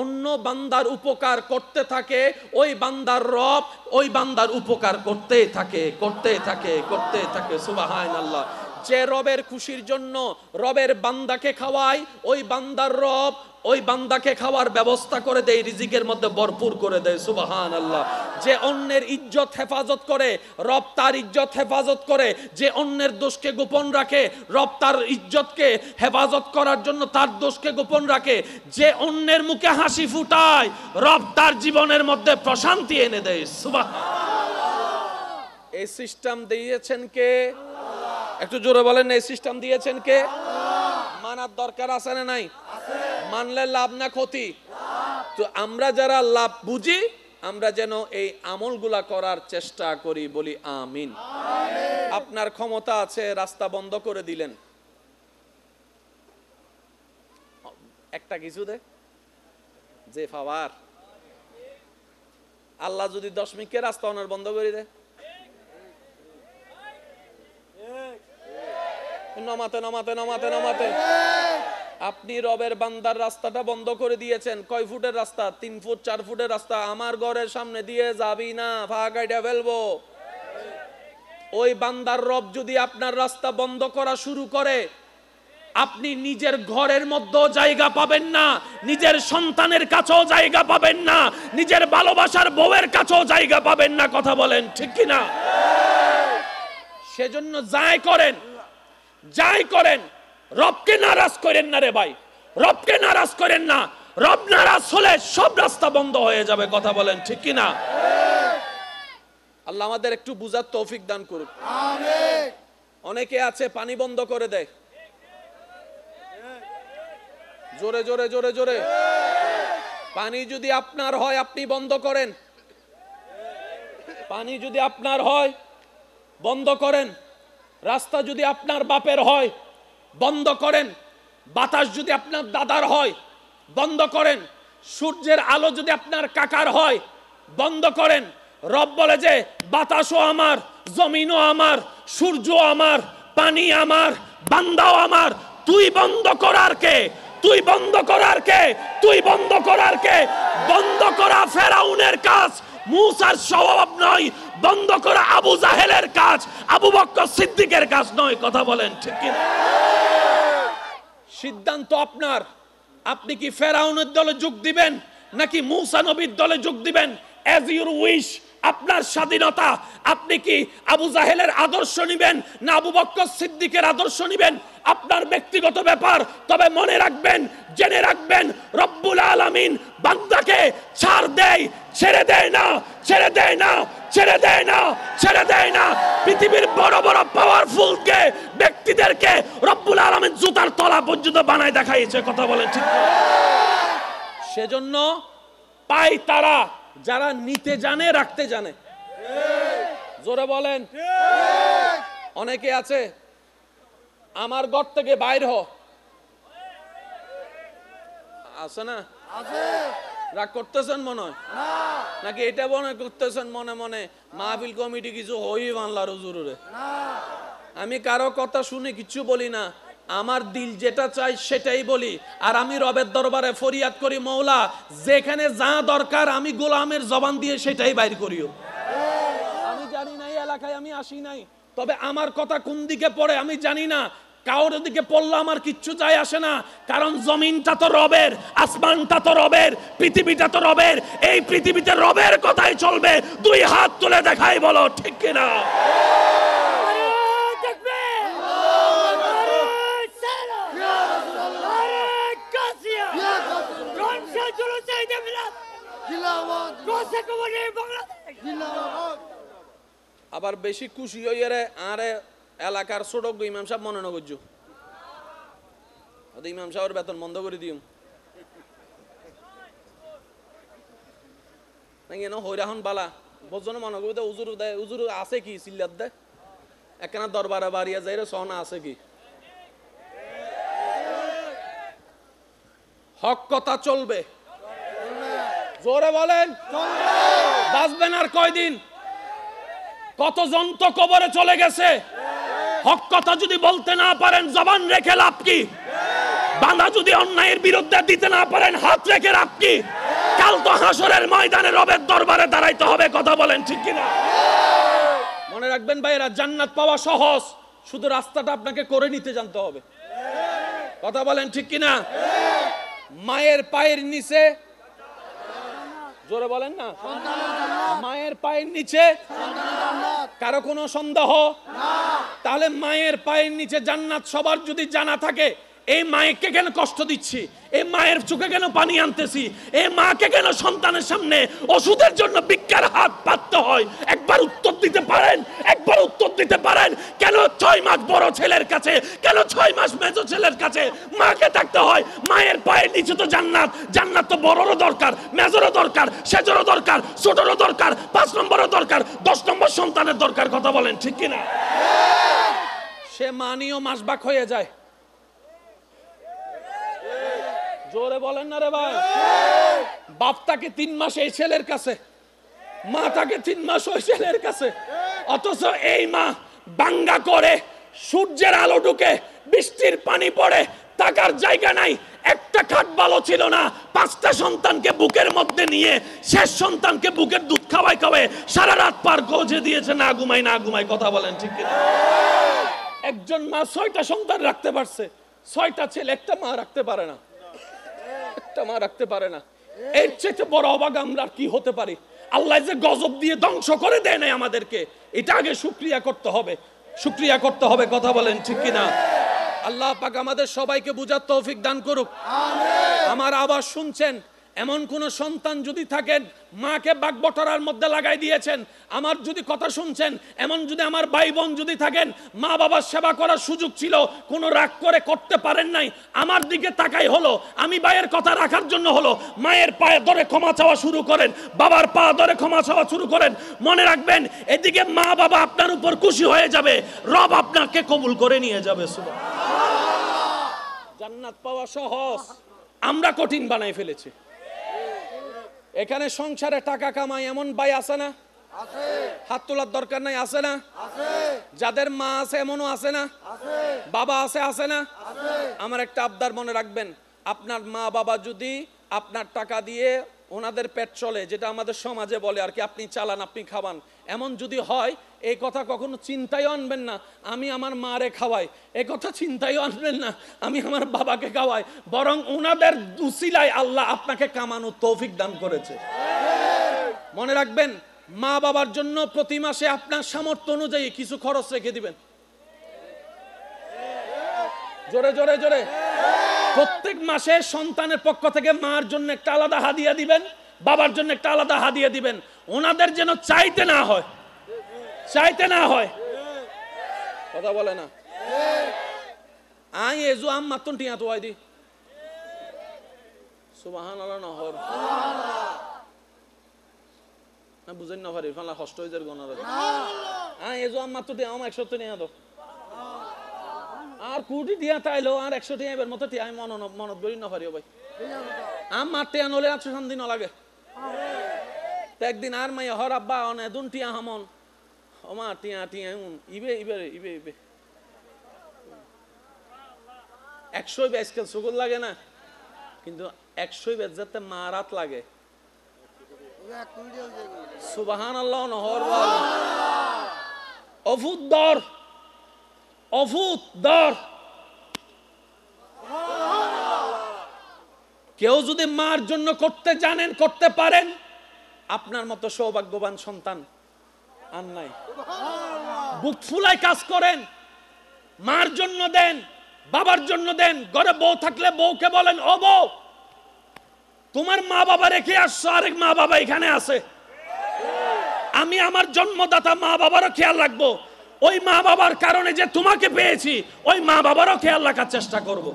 অন্য বান্দার উপকার করতে থাকে, ওই বান্দার রব ওই বান্দার উপকার করতে থাকে, করতে থাকে, করতে থাকে। সুবহানাল্লাহ। যে রবের খুশির জন্য রবের বান্দাকে খাওয়ায়, ওই বান্দার রব ওই বান্দাকে খাওয়ার ব্যবস্থা করে দেয়, রিজিকের মধ্যে ভরপুর করে দেয়। সুবহানাল্লাহ। যে অন্যের ইজ্জত হেফাজত করে, রব তার ইজ্জত হেফাজত করে। যে অন্যের দোষকে গোপন রাখে, রব তার ইজ্জতকে হেফাজত করার জন্য তার দোষকে গোপন রাখে। যে অন্যের মুখে হাসি ফুটায়, রব তার জীবনের মধ্যে প্রশান্তি এনে দেয়। সুবহানাল্লাহ। এই সিস্টেম দিয়েছেন কে? একটু জোরে বলেন, এই সিস্টেম দিয়েছেন কে? মানার দরকার আছে না নাই? মানলে লাভ না ক্ষতি? তো আমরা যারা লাভ বুঝি, আমরা যেন এই আমলগুলা করার চেষ্টা করি, বলি আমিন। আপনার ক্ষমতা আছে, রাস্তা বন্ধ করে দিলেন, একটা কিছু দে যে পাওয়ার, আল্লাহ যদি 10 মিনিটে রাস্তা ওনার বন্ধ করে দেয়, নামাতে নামাতে নামাতে নামাতে আপনি রবের বান্দার রাস্তাটা বন্ধ করে দিয়েছেন। কয় ফুটের রাস্তা? 3 ফুট 4 ফুটের রাস্তা। আমার ঘরের সামনে দিয়ে যাবি না, ফাঁকাইটা ফেলবো। ওই বান্দার রব যদি আপনার রাস্তা বন্ধ করা শুরু করে, আপনি নিজের ঘরের মধ্যেও জায়গা পাবেন না, নিজের সন্তানের কাছেও জায়গা পাবেন না, নিজের ভালোবাসার বউয়ের কাছেও জায়গা পাবেন না। কথা বলেন ঠিক কিনা? সেজন্য যাই করেন, যাই করেন, রবকে নারাজ করেন না রে ভাই, রবকে নারাজ করেন না। রব নারাজ হলে সব রাস্তা বন্ধ হয়ে যাবে। কথা বলেন ঠিক কিনা? আল্লাহ আমাদের একটু বুঝার তৌফিক দান করুক। আমিন। অনেকে আছে পানি বন্ধ করে দেয়, জোরে জোরে জোরে জোরে। পানি যদি আপনার হয়, আপনি বন্ধ করেন। পানি যদি আপনার হয়, বন্ধ করেন। রাস্তা যদি আপনার বাপের হয়, বন্ধ করেন। বাতাস যদি আপনার দাদার হয়, বন্ধ করেন। সূর্যের আলো যদি আপনার কাকার হয়, বন্ধ করেন। রব বলে যে বাতাসও আমার, জমিনও আমার, সূর্য আমার, পানি আমার, বান্দাও আমার। তুই বন্ধ করার কে? তুই বন্ধ করার কে? তুই বন্ধ করার কে? বন্ধ করা ফেরাউনের কাজ, মুসার স্বভাব নয়। বন্ধ করা আবু জাহেলের কাজ, আবু বকর সিদ্দিকের কাজ নয়। কথা বলেন ঠিক কি? সিদ্ধান্ত আপনার। আপনি কি ফেরাউনের দলে যোগ দিবেন নাকি মুসা নবীর দলে যোগ দিবেন? এজ ইউর উইশ, আপনার স্বাধীনতা। আপনি কি আবু জাহেলের আদর্শ নিবেন না আবু বকর সিদ্দিকের আদর্শ নিবেন? আপনার ব্যক্তিগত ব্যাপার। তবে মনে রাখবেন, জেনে রাখবেন, রব্বুল আলামিন বান্দাকে ছাড় দেয়, ছেড়ে দেয় না, ছেড়ে দেয় না, ছেড়ে দেয় না, ছেড়ে দেয় না। পৃথিবীর বড় বড় পাওয়ারফুল কে ব্যক্তিদেরকে রব্বুল আলামিন জুতার তলা পর্যন্ত বানায় দেখাইছে। কথা বলেন ঠিক? সেজন্য পাই তারা যারা নিতে জানে, রাখতে জানে। জোরে বলেন। অনেকে আছে, আমার ঘর থেকে বাইর হ, আছে না? রাগ করতেছেন মনে হয় নাকি? এটা মনে করতেছেন মনে মনে মাহফিল কমিটি কিছু হই বাংলার হুজুরে। আমি কারো কথা শুনে কিছু বলি না, আমার দিল যেটা চাই সেটাই বলি। আর আমি রবের দরবারে ফরিয়াদ করি, মৌলা যেখানে যা দরকার আমি গোলামের জবান দিয়ে সেটাই বাইর করিও। আমি জানি না এই এলাকায় আমি আসি নাই, তবে আমার কথা কোন দিকে পড়ে আমি জানি না। কারোর দিকে পড়লে আমার কিচ্ছু যায় আসে না, কারণ জমিনটা তো রবের, আসমানটা তো রবের, পৃথিবীটা তো রবের। এই পৃথিবীতে রবের কথাই চলবে। দুই হাত তুলে দেখাই, বলো ঠিক কিনা? আবার বেশি খুশি হইয়ে রে আরে এলাকার ছোট ইমাম সাহেব মনে না করছো, ইমাম সাহেবের বেতন বন্ধ করে দিম নাকি না হইরাহন বালা বোঝনো মনে করবে উজুর দেয়, উজুর আছে কি সিল্লাত দেয় একখানা দরবারে বাড়িয়া যাই রে সহনা আছে কি? হক কথা চলবে, জোরে বলেন বাঁচবেন আর কয়দিন? কতজন তো কবরে চলে গেছে। হক কথা যদি বলতে না পারেন জবান রেখে লাভ কি? বাঁধা যদি অন্যায়ের বিরুদ্ধে দিতে না পারেন হাত রেখে লাভ কি? কাল তো হাসরের ময়দানে রবের দরবারে দাঁড়াইতে হবে, কথা বলেন ঠিক কিনা? মনে রাখবেন ভাইয়েরা, জান্নাত পাওয়া সহজ, শুধু রাস্তাটা আপনাকে করে নিতে জানতে হবে, কথা বলেন ঠিক কিনা? মায়ের পায়ের নিচে, জোরে বলেন না, মায়ের পায়ের নিচে কারো কোনো সন্দেহ? তাহলে মায়ের পায়ের নিচে জান্নাত সবার যদি জানা থাকে, এই মায়েকে কেন কষ্ট দিচ্ছি? এই মায়ের চোখে কেন পানি আনতেছি? এই মাকে কেন সন্তানের সামনে ওষুধের জন্য ভিক্ষার হাত পাততে হয়? একবার উত্তর দিতে পারেন? একবার উত্তর দিতে পারেন? কেন 6 মাস বড় ছেলের কাছে, কেন 6 মাস মেজো ছেলের কাছে মাকে থাকতে হয়? মায়ের পায়ের নিচে তো জান্নাত। জান্নাত তো বড়রও দরকার, মেজরও দরকার, সেজরও দরকার, ছোটরও দরকার, 5 নম্বরও দরকার, 10 নম্বর সন্তানের দরকার, কথা বলেন ঠিক কিনা? সে মানিও মাসবাক হয়ে যায়। জোরে বলেন না রে ভাই। বাপ থাকে 3 মাস এই ছেলের কাছে, মা থাকে 3 মাস ওই ছেলের কাছে, অথচ এই মা বাঙ্গা করে সূর্যের আলো ঢুকে বৃষ্টির পানি পড়ে, থাকার জায়গা নাই, একটা খাট ভালো ছিল না, 5টা সন্তানকে বুকের মধ্যে নিয়ে শেষ সন্তানকে বুকের দুধ খাওয়াই খাওয়াই সারা রাত পার করে দিয়েছে, না ঘুমাই না ঘুমাই, কথা বলেন ঠিক কিনা? একজন মা 6টা সন্তান রাখতে পারছে, 6টা ছেলে, একটা মা রাখতে পারে না, একটা মা রাখতে পারে না। এর চেয়ে বড় অবাক আমরা কি হতে পারি? আল্লাহ যে গজব দিয়ে ধ্বংস করে দেয় নাই আমাদেরকে, এটা আগে শুকরিয়া করতে হবে, শুকরিয়া করতে হবে, কথা বলেন ঠিক কিনা? আল্লাহ পাক আমাদের সবাইকে বুঝার তৌফিক দান করুক। আমার আওয়াজ শুনছেন? এমন কোন সন্তান যদি থাকেন মাকে বাগবটরার মধ্যে লাগাই দিয়েছেন, আমার যদি কথা শুনছেন, এমন যদি আমার ভাই বোন যদি থাকেন মা বাবার সেবা করার সুযোগ ছিল, কোনো রাগ করে করতে পারেন নাই, আমার দিকে তাকাই হলো, আমি ভাইয়ের কথা রাখার জন্য হলো, মায়ের পায়ে ধরে ক্ষমা চাওয়া শুরু করেন, বাবার পা ধরে ক্ষমা চাওয়া শুরু করেন। মনে রাখবেন, এদিকে মা বাবা আপনার উপর খুশি হয়ে যাবে, রব আপনাকে কবুল করে নিয়ে যাবে। সুবহানাল্লাহ। জান্নাত পাওয়া সহজ, আমরা কঠিন বানাই ফেলেছি। এখানে সংসারে টাকা কামাই এমন ভাই আছে না? আছে। হাত তোলার দরকার নাই, আছে না? আছে। যাদের মা আছে এমনও আছে না? আছে। বাবা আছে, আছে না? আছে। আমার একটা আবদার মনে রাখবেন, আপনার মা বাবা যদি আপনার টাকা দিয়ে ওনাদের পেট চলে, যেটা আমাদের সমাজে বলে আর কি, আপনি চালান আপনি খাবান, এমন যদি হয়, এই কথা কখনো চিন্তায় আনবেন না আমি আমার মারে খাওয়াই, এই কথা চিন্তায় আনবেন না আমি আমার বাবাকে খাওয়াই, বরং ওনাদের উসিলায় আল্লাহ আপনাকে কামানোর তৌফিক দান করেছে। মনে রাখবেন, মা বাবার জন্য প্রতি মাসে আপনার সামর্থ্য অনুযায়ী কিছু খরচ রেখে দিবেন। জোরে জোরে জোরে। প্রত্যেক মাসে সন্তানের পক্ষ থেকে মার জন্য একটা আলাদা হাদিয়া দিবেন, বাবার জন্য একটা আলাদা হাদিয়া দিবেন, ওনাদের যেন চাইতে না হয়, চাইতে না হয়, কথা বলে না। আই এজু আম মাতুন টিয়া তো আইদি সুবহানাল্লাহ নহর না বুঝেন না পারি ফালা কষ্ট হয়ে যায় গনার আই এজু আম মাতুন টিয়া আম 100 টিয়া দাও আর কুটি টিয়া তাইলো আর 100 টিয়া এর মতো টিয়া আমি মনত করি না পারিও ভাই আম মারতে আনলে 800 শান্তি না লাগে। একদিন আর মাই হর আব্বা অনে দুন টিয়া হামন ওমা টিয়া টিয়া ইবে ইবে ইবে ইবে 100 বেসকেল সুগুল লাগে না, কিন্তু 100 বেজ যাতে মারাত লাগে। সুবহানাল্লাহ নহর অভূত দর, অভূত দর কেউ যদি মার জন্য করতে জানেন, করতে পারেন, আপনার মতো সৌভাগ্যবান সন্তান আর নাই। বুক ফুলায় কাজ করেন, মার জন্য দেন, বাবার জন্য দেন। ঘরে বউ থাকলে বউকে বলেন, ও বউ, তোমার মা বাবা রেখে আসছো, আরেক মা বাবা এখানে আছে, আমি আমার জন্মদাতা মা বাবারও খেয়াল রাখবো। ওই মা বাবার কারণে যে তোমাকে পেয়েছি, ওই মা বাবারও খেয়াল রাখার চেষ্টা করব।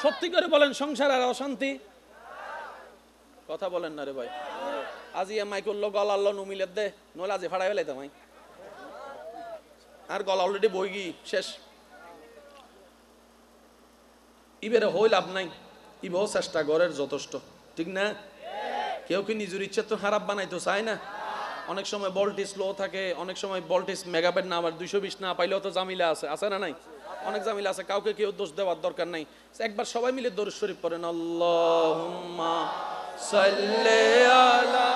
সত্যি করে বলেন, সংসার আর অশান্তি? কথা বলেন না রে ভাই। আজি এমআই করলো, গলা আল্লাহ নুমিলের দে, নইলে আজি ফাড়াই ফেলাই তোমায়। আর গলা অলরেডি বই গি শেষ, ইবেরে হই লাভ নাই, ইবেও চেষ্টা করার যথেষ্ট, ঠিক না? কেউ কি নিজের ইচ্ছে তো খারাপ বানাইতো চায় না? অনেক সময় ভোল্টেজ লো থাকে, অনেক সময় ভোল্টেজ মেগাবাইট না, আবার 220 না পাইলেও তো জামিলা আছে, আছে না নাই? অনেক জামিলা আছে, কাউকে কেউ দোষ দেওয়ার দরকার নাই। একবার সবাই মিলে দরুদ শরীফ পড়েন, আল্লাহুম্মা সাল্লি আলা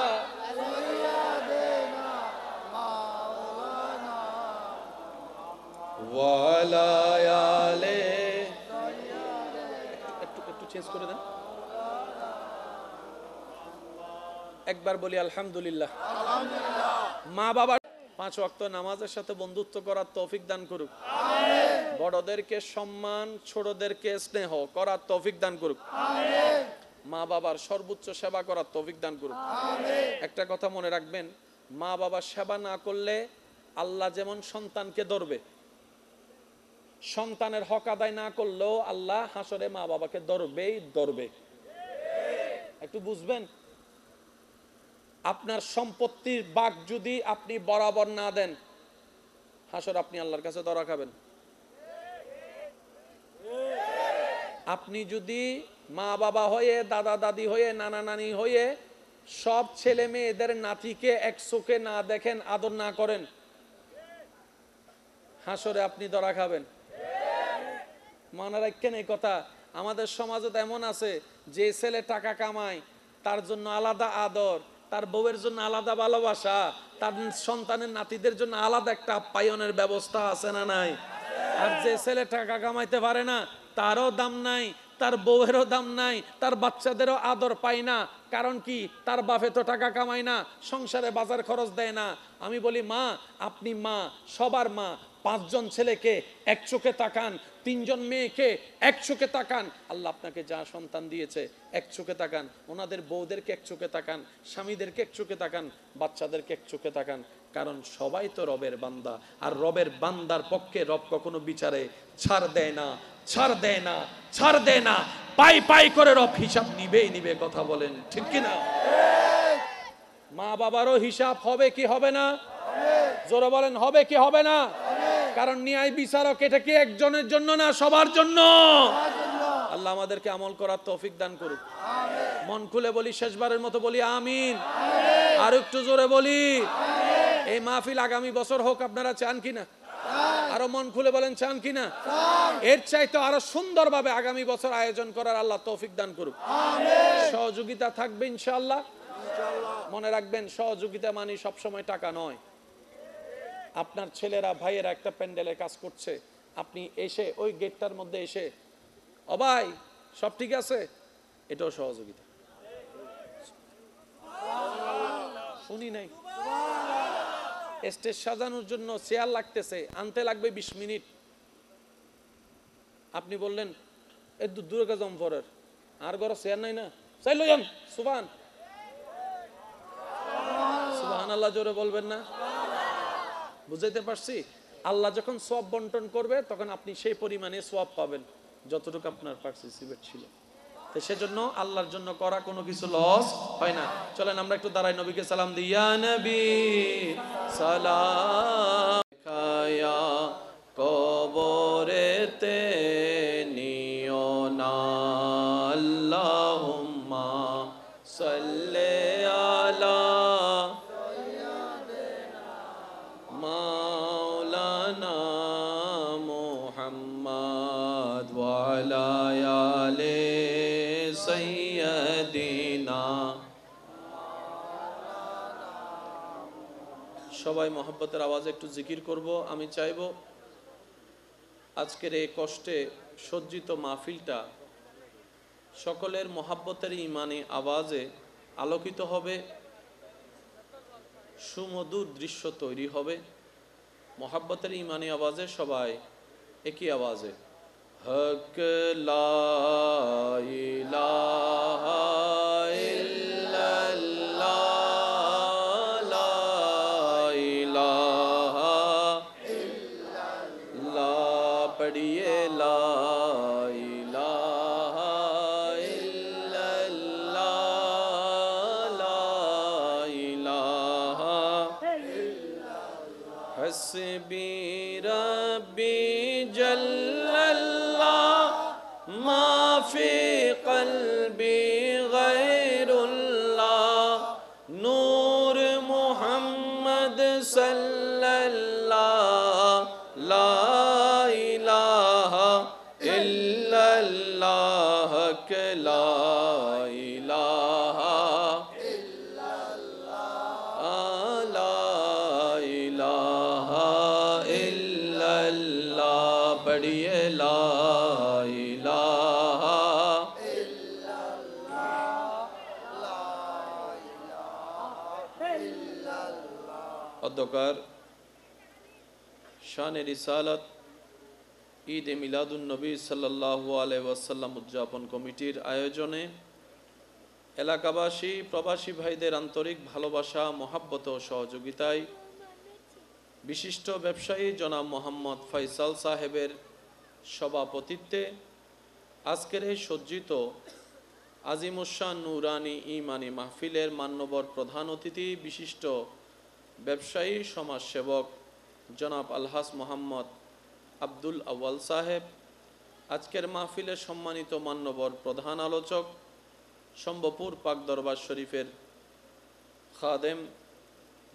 ওয়া আলা আলি। একটু চেঞ্জ করে দেন। একবার বলি আলহামদুলিল্লাহ। মা বাবার 5 ওয়াক্ত নামাজের সাথে বন্ধুত্ব করার তৌফিক দান করুক। বড়দেরকে সম্মান, ছোটদেরকে স্নেহ করার তৌফিক দান করুক। মা বাবার সর্বোচ্চ সেবা করার তৌফিক দান করুক। একটা কথা মনে রাখবেন, মা বাবার সেবা না করলে আল্লাহ যেমন সন্তানকে ধরবে, সন্তানের হক আদায় না করলেও আল্লাহ হাসরে মা বাবাকে ধরবেই ধরবে। একটু বুঝবেন, আপনার সম্পত্তির ভাগ যদি আপনি বরাবর না দেন, হাসর আপনি আল্লাহর কাছে ধরা খাবেন। আপনি যদি মা বাবা হয়ে, দাদা দাদি হয়ে, নানা নানি হয়ে সব ছেলে মেয়েদের নাতিকে এক চোখে না দেখেন, আদর না করেন, হাসরে আপনি ধরা খাবেন। মনে রাখেন এই কথা। আমাদের সমাজে এমন আছে, যে ছেলে টাকা কামায় তার জন্য আলাদা আদর, তার বউয়ের জন্য আলাদা ভালোবাসা, তার সন্তানের নাতিদের জন্য আলাদা একটা আপ্যায়নের ব্যবস্থা আছে না নাই? আর যে ছেলে টাকা কামাইতে পারে না, তারও দাম নাই, তার বউয়েরও দাম নাই, তার বাচ্চাদেরও আদর পায় না। কারণ কি? তার বাপে তো টাকা কামায় না, সংসারে বাজার খরচ দেয় না। আমি বলি, মা, আপনি মা, সবার মা, 5 জন ছেলেকে এক চোখে তাকান, 3 জন মেয়েকে এক চোখে তাকান। আল্লাহ আপনাকে যা সন্তান দিয়েছে এক চোখে তাকান, ওনাদের বউদেরকে এক চোখে তাকান, স্বামীদেরকে এক চোখে তাকান, বাচ্চাদেরকে এক চোখে তাকান। কারণ সবাই তো রবের বান্দা, আর রবের বান্দার পক্ষে রব কখনো বিচারে ছাড় দেয় না, ছাড় দেয় না, ছাড় দেয় না। পাই পাই করে রব হিসাব নিবেই নিবে। কথা বলেন ঠিক কিনা? মা বাবারও হিসাব হবে কি হবে না? জোরে বলেন, হবে কি হবে না? কারণ ন্যায় বিচারক এটা কি একজনের জন্য না, সবার জন্য। আল্লাহ আমাদেরকে আমল করার তৌফিক দান করুক। মন খুলে বলি, শেষবারের মতো বলি আমিন। আর একটু জোরে বলি। এই মাহফিল আগামী বছর হোক, আপনারা চান কিনা? আরো মন খুলে বলেন, চান কিনা? এর চাইতে আরো সুন্দরভাবে আগামী বছর আয়োজন করার আল্লাহ তৌফিক দান করুক। সহযোগিতা থাকবে ইনশাআল্লাহ। মনে রাখবেন, সহযোগিতা মানে সবসময় টাকা নয়। আপনার ছেলেরা, ভাইয়েরা একটা প্যান্ডেলের কাজ করছে, আপনি এসে ওই গেটটার মধ্যে এসে, ও ভাই সব ঠিক আছে, এটাও সহযোগিতা। শুনি নাই? স্টেজ সাজানোর জন্য চেয়ার লাগতেছে, আনতে লাগবে 20 মিনিট। আপনি বললেন এই দূরে গেলাম পরের, আর ঘরে চেয়ার নাই না, চাই লইয়ান। সুবহানাল্লাহ জোরে বলবেন না? বুঝাইতে পারছি? আল্লাহ যখন সওয়াব বন্টন করবে, তখন আপনি সেই পরিমাণে সওয়াব পাবেন যতটুকু আপনার পার্টিসিপেট ছিল। তো সেজন্য আল্লাহর জন্য করা কোনো কিছু লস হয় না। চলেন আমরা একটু দাঁড়াই, নবীকে সালাম দিই। ইয়া নবী সালাম খায়া কবরেতে নিও না, আল্লাহুম্মা সাল্লি আলা মাওলানা মুহাম্মদ ওয়া আলা আলি সাইয়্যিদিনা। সবাই মহব্বতের আওয়াজে একটু জিকির করব। আমি চাইবো আজকের এই কষ্টে সজ্জিত মাহফিলটা সকলের মোহাব্বতের ইমানি আওয়াজে আলোকিত হবে, সুমধুর দৃশ্য তৈরি হবে। মোহাব্বতের ইমানি আওয়াজে সবাই একই আওয়াজে হক লা ইলাহা ইল্লাল্লাহ, লা ইলাহা ইল্লাল্লাহ, পড়িয়ে লা ইলাহা ইল্লাল্লাহ, লা ইলাহা হসবি রব্বি জাল্লাল্লাহ, মা ফি কলবি গায়রুল্লাহ, নূর মুহাম্মদ সাল্লাল্লাহ, লা ইলাহা ইল্লাল্লাহ, লা ইলাহা পড়িয়ে লা ইলাহা অধ্যকার শানে রিসালাত ঈদ এ মিলাদুন নবী সাল্লাল্লাহু আলাইহি ওয়াসাল্লাম উদযাপন কমিটির আয়োজনে এলাকাবাসী প্রবাসী ভাইদের আন্তরিক ভালোবাসা, মহাব্বত ও সহযোগিতায় বিশিষ্ট ব্যবসায়ী জনাব মোহাম্মদ ফয়সাল সাহেবের সভাপতিত্বে আজকের এই সজ্জিত আজিমুশান নুরানি ইমানি মাহফিলের মান্যবর প্রধান অতিথি বিশিষ্ট ব্যবসায়ী সমাজসেবক জনাব আলহাজ মোহাম্মদ আব্দুল আউয়াল সাহেব, আজকের মাহফিলের সম্মানিত মান্যবর প্রধান আলোচক সম্বপুর পাক দরবার শরীফের খাদেম,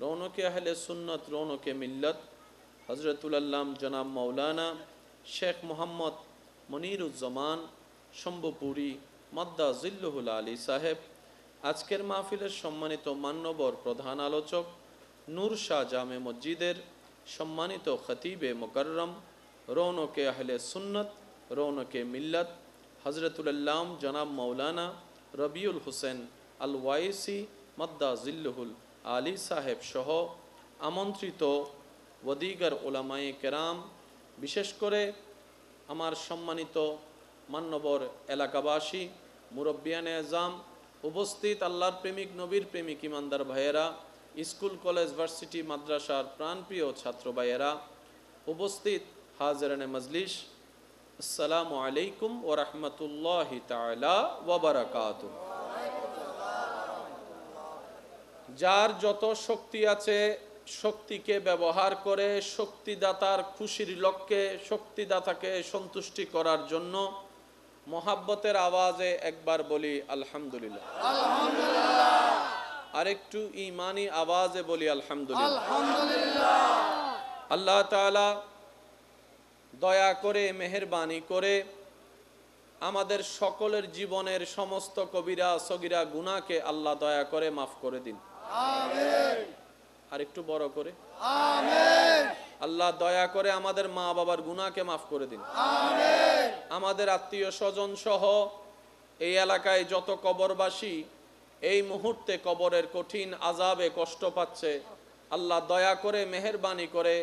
রৌনকে আহলে সুন্নত, রৌনকে মিল্লত, হজরতুল আল্লাম জনাব মৌলানা শেখ মোহাম্মদ মনিরুজ্জামান শম্ভুপুরী মাদ্দা জিল্লুহুল আলী সাহেব, আজকের মাহফিলের সম্মানিত মান্যবর প্রধান আলোচক নূর শাহ জামে মসজিদের সম্মানিত খতিবে মুকররম, রৌনকে আহলে সুন্নত, রৌনকে মিল্লত, হজরতুল আল্লাম জনাব মৌলানা রবিউল হুসেন আল ওয়াইসি মাদ্দা জিল্লুহুল আলী সাহেব সহ আমন্ত্রিত ওয়াদিগার ওলামায়ে কেরাম, বিশেষ করে আমার সম্মানিত মান্যবর এলাকাবাসী, মুরব্বিয়ানে আজম, উপস্থিত আল্লাহর প্রেমিক, নবীর প্রেমিক ইমানদার ভাইয়েরা, স্কুল কলেজ ভার্সিটি মাদ্রাসার প্রাণপ্রিয় ছাত্র ভাইয়েরা, উপস্থিত হাজিরানে মজলিস, আসসালামু আলাইকুম ওয়া রাহমাতুল্লাহি তাআলা ওয়া বারাকাতুহু। যার যত শক্তি আছে শক্তিকে ব্যবহার করে শক্তিদাতার খুশির লক্ষ্যে শক্তিদাতাকে সন্তুষ্টি করার জন্য মোহাব্বতের আওয়াজে একবার বলি আলহামদুলিল্লাহ, আরেকটু ইমানি আওয়াজে বলি আলহামদুলিল্লাহ। আল্লাহ তাআলা দয়া করে মেহেরবানি করে আমাদের সকলের জীবনের সমস্ত কবিরা সগীরা গুনাহকে আল্লাহ দয়া করে মাফ করে দিন, আমিন। আর একটু বড় করে আমিন। আল্লাহ দয়া করে আমাদের মা বাবার গুনাহকে মাফ করে দিন, আমিন। আমাদের আত্মীয় স্বজন সহ এই এলাকায় যত কবরবাসী এই মুহূর্তে কবরের কঠিন আযাবে কষ্ট পাচ্ছে, আল্লাহ দয়া করে মেহেরবানি করে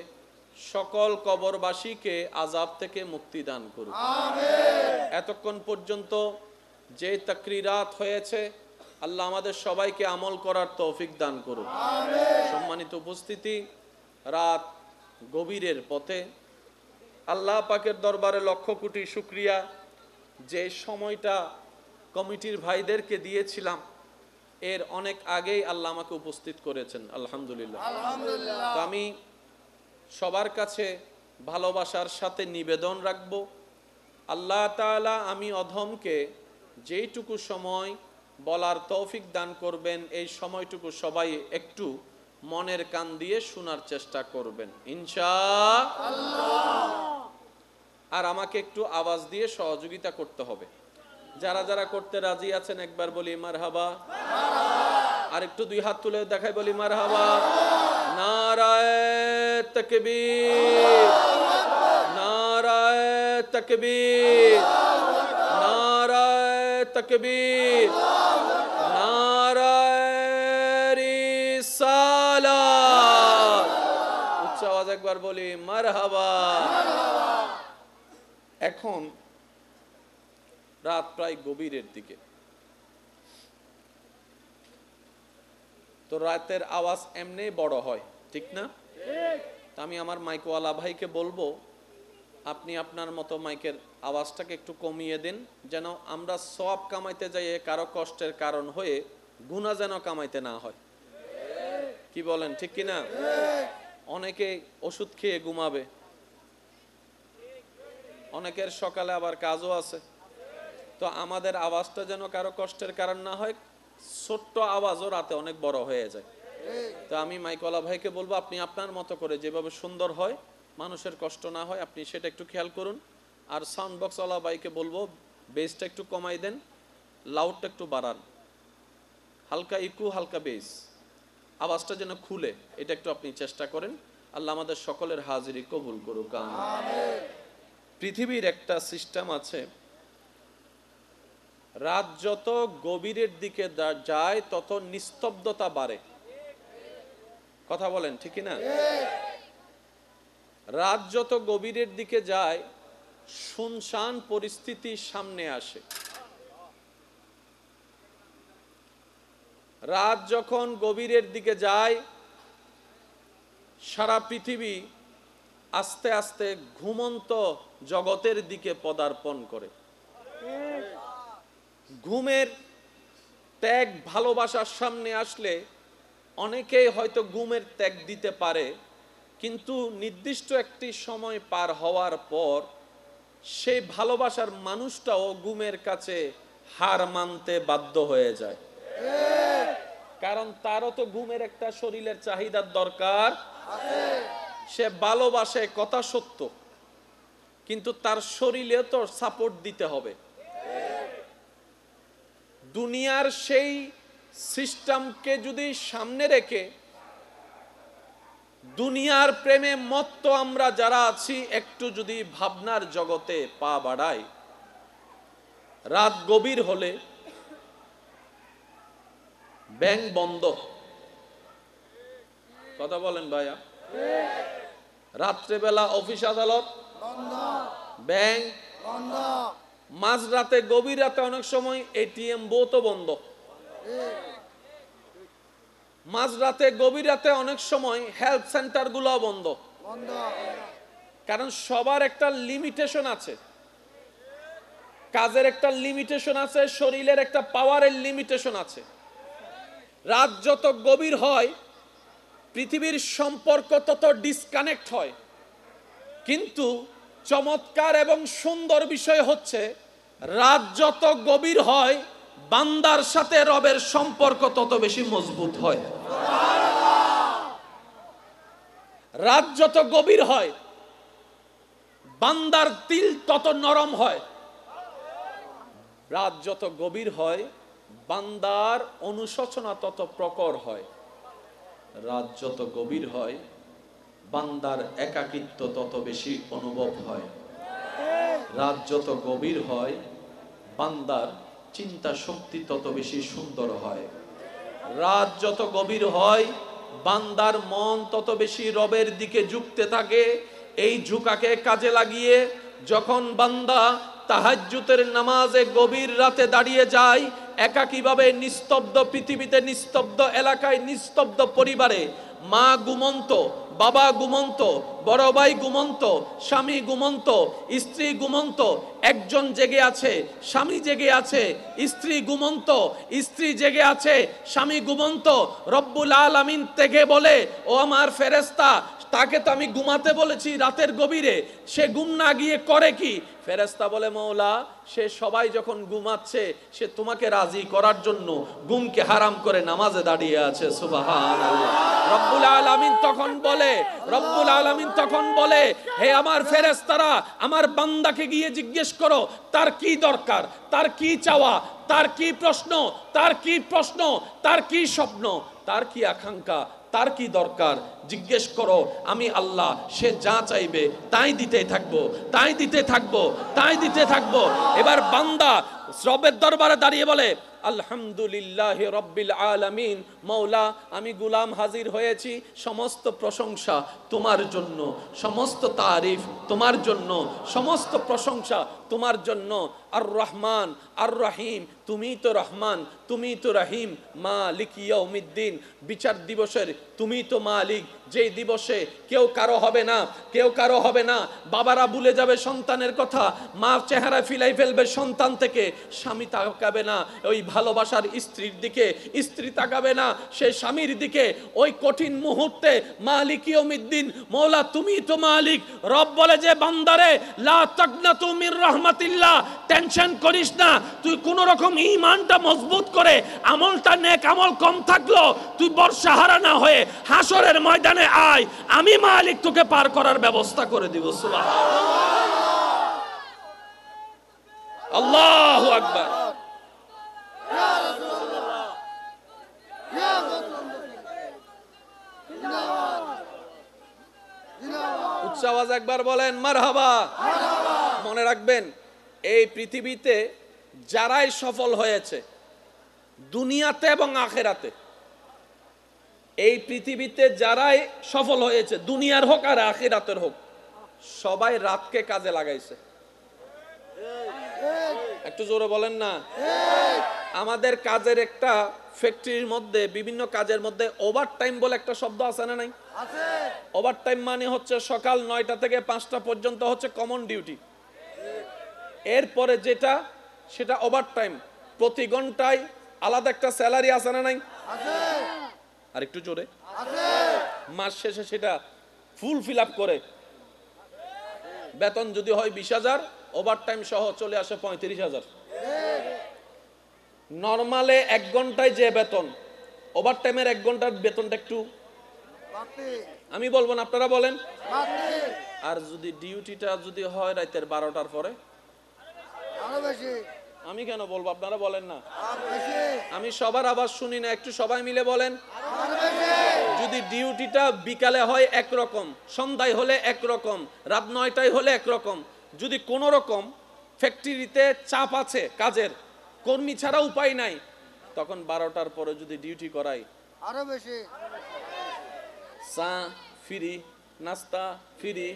সকল কবরবাসীকে আযাব থেকে মুক্তি দান করুন, আমিন। এতক্ষণ পর্যন্ত যে তাকরিরাত হয়েছে আল্লাহ আমাদের সবাইকে আমল করার তৌফিক দান করুন, আমিন। সম্মানিত উপস্থিতি, রাত গভীরের পথে আল্লাহ পাকের দরবারে লক্ষ কোটি শুকরিয়া, যে সময়টা কমিটির ভাইদেরকে দিয়েছিলাম এর অনেক আগেই আল্লাহ আমাকে উপস্থিত করেছেন, আলহামদুলিল্লাহ। তো আমি সবার কাছে ভালোবাসার সাথে নিবেদন রাখবো, আল্লাহ তাআলা আমি অধমকে যেইটুকু সময় বলার তৌফিক দান করবেন এই সময়টুকু সবাই একটু মনের কান দিয়ে শোনার চেষ্টা করবেন ইনশাআল্লাহ। আর আমাকে একটু আওয়াজ দিয়ে সহযোগিতা করতে হবে, যারা যারা করতে রাজি আছেন একবার বলি মারহাবা, আর একটু দুই হাত তুলে দেখাই বলি মারহাবা। নারায়ে তাকবীর, নারায়ে তাকবীর, নারায়ে তাকবীর, নারায়ে রিসালাত। উচ্চ আওয়াজ একবার বলি মারহাবা। এখন রাত প্রায় গভীরের দিকে, তো রাতের আওয়াজ এমনি বড় হয়, ঠিক না? আমি আমার মাইকওয়ালা ভাইকে বলবো আপনি আপনার মতো মাইকের আওয়াজটাকে একটু কমিয়ে দিন, যেন আমরা সওয়াব কামাইতে যাই কারো কষ্টের কারণ হয়ে গুনাহ যেন কামাইতে না হয়। কি বলেন, ঠিক কি না? অনেকে ওষুধ খেয়ে ঘুমাবে, অনেকের সকালে আবার কাজও আছে। তো আমাদের আওয়াজটা যেন কারো কষ্টের কারণ না হয়, ছোট্ট আওয়াজও রাতে অনেক বড় হয়ে যায়। তো আমি মাইকওয়ালা ভাইকে বলবো আপনি আপনার মতো করে যেভাবে সুন্দর হয়, মানুষের কষ্ট না হয়, আপনি সেটা একটু খেয়াল করুন। আর সাউন্ড বক্সওয়ালা ভাইকে বলবো বেসটা একটু কমাই দেন, লাউডটা একটু বাড়ান, হালকা ইকু হালকা বেস, আওয়াজটা যেন খুলে, এটা একটু আপনি চেষ্টা করেন। আল্লাহ আমাদের সকলের হাজিরি কবুল করুক, আমিন। পৃথিবীর একটা সিস্টেম আছে, রাত যত গভীরের দিকে যায় তত নিস্তব্ধতা বাড়ে। কথা বলেন, ঠিক না? রাত যত গভীরের দিকে যায় শুনশান পরিস্থিতি সামনে আসে। রাত যখন গভীরের দিকে যায় সারা পৃথিবী আস্তে আস্তে ঘুমন্ত জগতের দিকে পদার্পণ করে। ঘুমের ত্যাগ ভালোবাসার সামনে আসলে অনেকেই হয়তো ঘুমের ত্যাগ দিতে পারে, কিন্তু নির্দিষ্ট একটি সময় পার হওয়ার পর সেই ভালোবাসার মানুষটাও ঘুমের কাছে হার মানতে বাধ্য হয়ে যায়। কারণ তারও তো ঘুমের একটা শরীরের চাহিদার দরকার আছে। সে ভালোবাসে, কথা সত্য, কিন্তু তার শরীরে তো সাপোর্ট দিতে হবে। দুনিয়ার সেই সিস্টেমকে যদি সামনে রেখে দুনিয়ার প্রেমে মত্ত আমরা যারা আছি একটু যদি ভাবনার জগতে পা বাড়াই, রাত গভীর হলে ব্যাংক বন্ধ। কথা বলেন ভাইয়া, রাত্রেবেলা অফিস আদালত বন্ধ, ব্যাংক বন্ধ, মাঝরাতে গভীর রাতে অনেক সময় এটিএম বুথও বন্ধ, মাঝরাতে গভীর রাতে অনেক সময় হেলথ সেন্টার গুলো বন্ধ। কারণ সবার একটা লিমিটেশন আছে, কাজের একটা লিমিটেশন আছে, শরীরের একটা পাওয়ারের লিমিটেশন আছে। রাত যত গভীর হয় পৃথিবীর সম্পর্ক তত ডিসকানেক্ট হয়। কিন্তু চমৎকার এবং সুন্দর বিষয় হচ্ছে রাত যত গভীর হয় বান্দার সাথে রবের সম্পর্ক তত বেশি মজবুত হয়। রাত যত গভীর হয় বান্দার দিল তত নরম হয়। রাত যত গভীর হয় বান্দার অনুশোচনা তত প্রখর হয়। রাত যত গভীর হয় বান্দার একাকিত্ব তত বেশি অনুভব হয়। রাত যত গভীর হয় বান্দার চিন্তা শক্তি তত বেশি সুন্দর হয়। রাত যত গভীর হয় বান্দার মন তত বেশি রবের দিকে ঝুঁকতে থাকে। এই ঝুঁকাকে কাজে লাগিয়ে যখন বান্দা তাহাজ্জুদের নামাজে গভীর রাতে দাঁড়িয়ে যায়, একাকীভাবে নিস্তব্ধ পৃথিবীতে, নিস্তব্ধ এলাকায়, নিস্তব্ধ পরিবারে, মা ঘুমন্ত, বাবা ঘুমন্ত, বড় ভাই ঘুমন্ত, স্বামী ঘুমন্ত, স্ত্রী ঘুমন্ত, একজন জেগে আছে, স্বামী জেগে আছে, স্ত্রী ঘুমন্ত, স্ত্রী জেগে আছে, স্বামী ঘুমন্ত। রব্বুল আলামিন থেকে বলে, ও আমার ফেরেশতা, তাকে তো আমি ঘুমাতে বলেছি রাতের গভীরে, সে ঘুম না গিয়ে করে কি? ফেরেশতা বলে, মওলা, সে সবাই যখন ঘুমাচ্ছে সে তোমাকে রাজি করার জন্য ঘুমকে হারাম করে নামাজে দাঁড়িয়ে আছে। সুবহানাল্লাহ। রব্বুল আলামিন তখন বলে, হে আমার ফেরেশতারা, আমার বান্দাকে গিয়ে জিজ্ঞেস করো তার কি দরকার, তার কি চাওয়া, তার কি প্রশ্ন, তার কি স্বপ্ন, তার কি আকাঙ্ক্ষা, তার কি দরকার? জিজ্ঞেস করো, আমি আল্লাহ, সে যা চাইবে তাই দিতে থাকবো, তাই দিতে থাকবো, তাই দিতে থাকবো। এবার বান্দা রবের দরবারে দাঁড়িয়ে বলে, আলহামদুলিল্লাহ রব্বিল আলামিন, মৌলা আমি গুলাম হাজির হয়েছি, সমস্ত প্রশংসা তোমার জন্য, সমস্ত তারিফ তোমার জন্য, সমস্ত প্রশংসা তোমার জন্য। আর রহমান আর রহিম, তুমি তো রহমান, তুমি তো রহিম, মালিক ইয়াউমিদ্দিন, বিচার দিবসের তুমি তো মালিক, যেই দিবসে কেউ কারো হবে না, কেউ কারো হবে না। বাবারা ভুলে যাবে সন্তানের কথা, মা চেহারা ফিলাই ফেলবে সন্তান থেকে, স্বামী তাকাবে না ওই ভালোবাসার স্ত্রীর দিকে, স্ত্রী তাকাবে না সেই স্বামীর দিকে। ওই কঠিন মুহূর্তে মালিক ইয়াউমিদ্দিন, মৌলা তুমি তো মালিক। রব বলে যে বান্দারে, লা তাকনাতু মির রাহমাতিল্লাহ, টেনশন করিস না, তুই কোন রকম ঈমানটা মজবুত করে, আমলটা নেক আমল কম থাকলো, তুই বর্ষাহারা না হয়ে হাসরের ময়দানে আয়, আমি মালিক তোকে পার করার ব্যবস্থা করে দিব। সুবহানাল্লাহ, আল্লাহু আকবার। উচ্চ আওয়াজ একবার বলেন মারহাবা। মনে রাখবেন, এই পৃথিবীতে যারাই সফল হয়েছে দুনিয়াতে এবং আখেরাতে, এই পৃথিবীতে যারাই সফল হয়েছে দুনিয়ার হোক আর আখিরাতের হোক, সবাই রাতকে কাজে লাগাইছে। একটু জোরে বলেন না। আমাদের কাজের একটা ফ্যাক্টরির মধ্যে, বিভিন্ন কাজের মধ্যে ওভার টাইম বলে একটা শব্দ আছে না নাই? ওভার টাইম মানে হচ্ছে সকাল 9টা থেকে 5টা পর্যন্ত হচ্ছে কমন ডিউটি, এরপরে যেটা সেটা ওভার টাইম। প্রতি ঘন্টায় আলাদা একটা স্যালারি আছে না নাই? আর একটু জোরে। মাস শেষে সেটা ফুল ফিল আপ করে বেতন যদি হয় 20,000, ওভার টাইম সহ চলে আসে 35,000। নরমালে 1 ঘন্টায় যে বেতন, ওভার টাইমের 1 ঘন্টার বেতনটা একটু আমি বলবো না, আপনারা বলেন। আর যদি ডিউটিটা যদি হয় রাতের 12টার পরে, আমি কেন বলবো, আপনারা বলেন না। আমি সবার আওয়াজ শুনি না, একটু সবাই মিলে বলেন। যদি ডিউটিটা বিকালে হয় একরকম, সন্ধ্যায় হলে একরকম, রাত 9টায় হলে একরকম, যদি কোনো রকম ফ্যাক্টরিতে চাপ আছে কাজের, কর্মী ছাড়া উপায় নাই, তখন 12টার পরে যদি ডিউটি করাই, আরো বেশি চা ফ্রি, নাস্তা ফ্রি,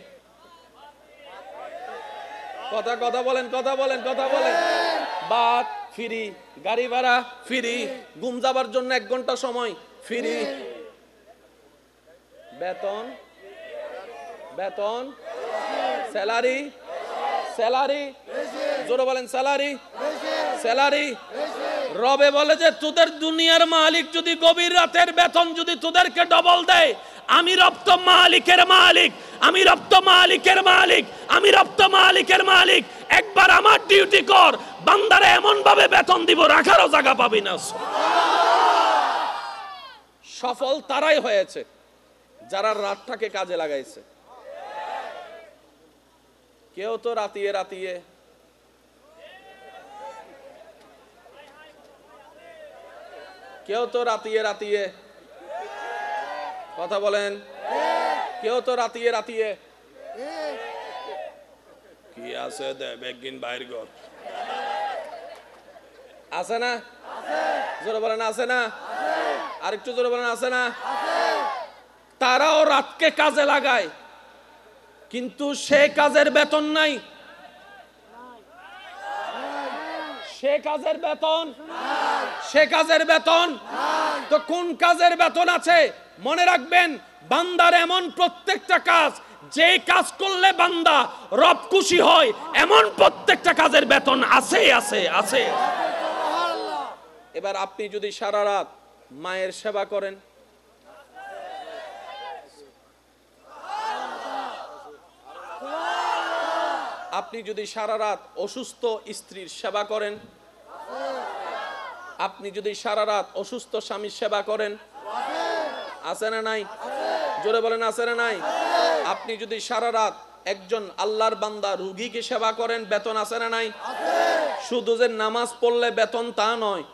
কথা বলেন, কথা বলেন, কথা বলেন, ভাত ফ্রি, গাড়ি ভাড়া ফ্রি, ঘুম যাবার জন্য 1 ঘন্টা সময় ফ্রি, বেতন বেতন স্যালারি স্যালারি, জোরে বলেন স্যালারি স্যালারি। রবে বলে যে তোদের দুনিয়ার মালিক যদি গভীর রাতের বেতন যদি তোদেরকে ডবল দেয়, আমি রব তো মালিকের মালিক, আমি রব তো মালিকের মালিক, আমি রব তো মালিকের মালিক। একবার আমার ডিউটি কর, বান্দারে এমন ভাবে বেতন দিব রাখারও জায়গা পাবি না। সফল তারাই হয়েছে যারা রাতটাকে কাজে লাগাইছে। কেউ তো রাতিয়ে রাতিয়ে, কেউ তো রাতিয়ে রাতিয়ে, কথা বলেন, কেউ তো রাতিয়ে রাতিয়ে কি আছে দেবেন বাইর ঘর আছে না? জোরে বলেন আছে না? আর একটু জোরে বলেন আছে না? তারাও রাতকে কাজে লাগায়, কিন্তু সে কাজের বেতন নাই, সে কাজের বেতন, সে কাজের বেতন। তো কোন কাজের বেতন আছে? মনে রাখবেন, বান্দার এমন প্রত্যেকটা কাজ, যে কাজ করলে বান্দা রব খুশি হয়, এমন প্রত্যেকটা কাজের বেতন আছে আছে আছে। এবার আপনি যদি সারা রাত মায়ের সেবা করেন, আপনি যদি সারা রাত অসুস্থ স্ত্রীর সেবা করেন, আপনি যদি সারা রাত অসুস্থ স্বামীর সেবা করেন, আছে না নাই? জোরে বলেন আছে না নাই? আপনি যদি সারা রাত একজন আল্লাহর বান্দা রোগীকে সেবা করেন, বেতন আছে না নাই? শুধু যে নামাজ পড়লে বেতন তা নয়,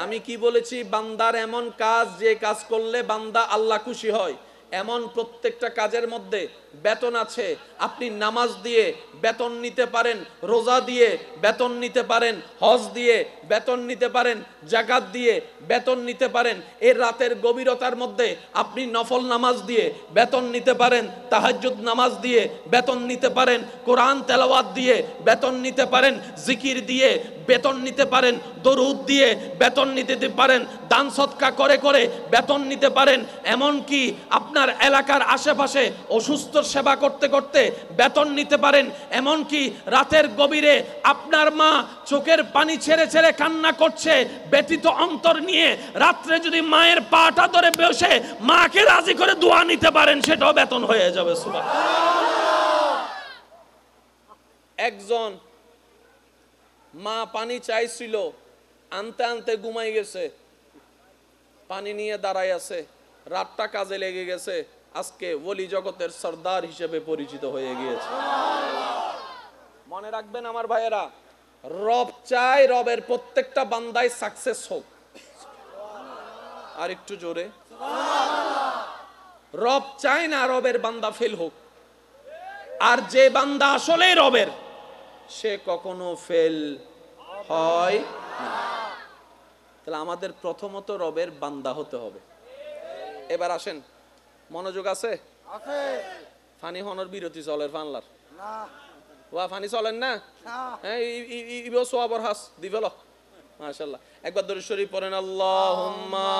আমি কি বলেছি? বান্দার এমন কাজ, যে কাজ করলে বান্দা আল্লাহ খুশি হয়, এমন প্রত্যেকটা কাজের মধ্যে বেতন আছে। আপনি নামাজ দিয়ে বেতন নিতে পারেন, রোজা দিয়ে বেতন নিতে পারেন, হজ দিয়ে বেতন নিতে পারেন, যাকাত দিয়ে বেতন নিতে পারেন। এর রাতের গভীরতার মধ্যে আপনি নফল নামাজ দিয়ে বেতন নিতে পারেন, তাহাজ্জুদ নামাজ দিয়ে বেতন নিতে পারেন, কোরআন তেলাওয়াত দিয়ে বেতন নিতে পারেন, জিকির দিয়ে বেতন নিতে পারেন, দরুদ দিয়ে বেতন নিতে পারেন, দান সদকা করে করে বেতন নিতে পারেন। এমনকি আপনার এলাকার আশেপাশে অসুস্থ সেবা করতে করতে বেতন নিতে পারেন। এমনকি রাতের গভীরে আপনার মা চোখের পানি ছেড়ে ছেড়ে কান্না করছে, ব্যথিত অন্তর নিয়ে, রাত্রে যদি মায়ের পাটা ধরে বসে মাকে রাজি করে দোয়া নিতে পারেন, সেটাও বেতন হয়ে যাবে। সুবহানাল্লাহ। একজন মা পানি চাইছিল, আনতে আনতে ঘুমাই গেছে, পানি নিয়ে দাঁড়ায় আছে, রাতটা কাজে লেগে গেছে, আজকে ওলি জগতের সর্দার হিসেবে পরিচিত হয়ে গিয়েছে। মনে রাখবেন আমার ভাইয়েরা, রব চাই রবের প্রত্যেকটা বান্দায় সাকসেস হোক। আর একটু জোরে। রব চায় না রবের বান্দা ফেল হোক। আর যে বান্দা আসলে রবের, সে কখনো ফেল হয় না। তাহলে আমাদের প্রথমত রবের বান্দা হতে হবে। এবার আসেন, মনোযোগ আছে? ফানি হনর বিরতি চলের ফানলার ওয়া ফানি চলেন না? হ্যাঁ, ইবো সোয়াবর হাস দিবেল মাশাআল্লাহ। একবার দরুদ শরীফ পড়েন, আল্লাহুম্মা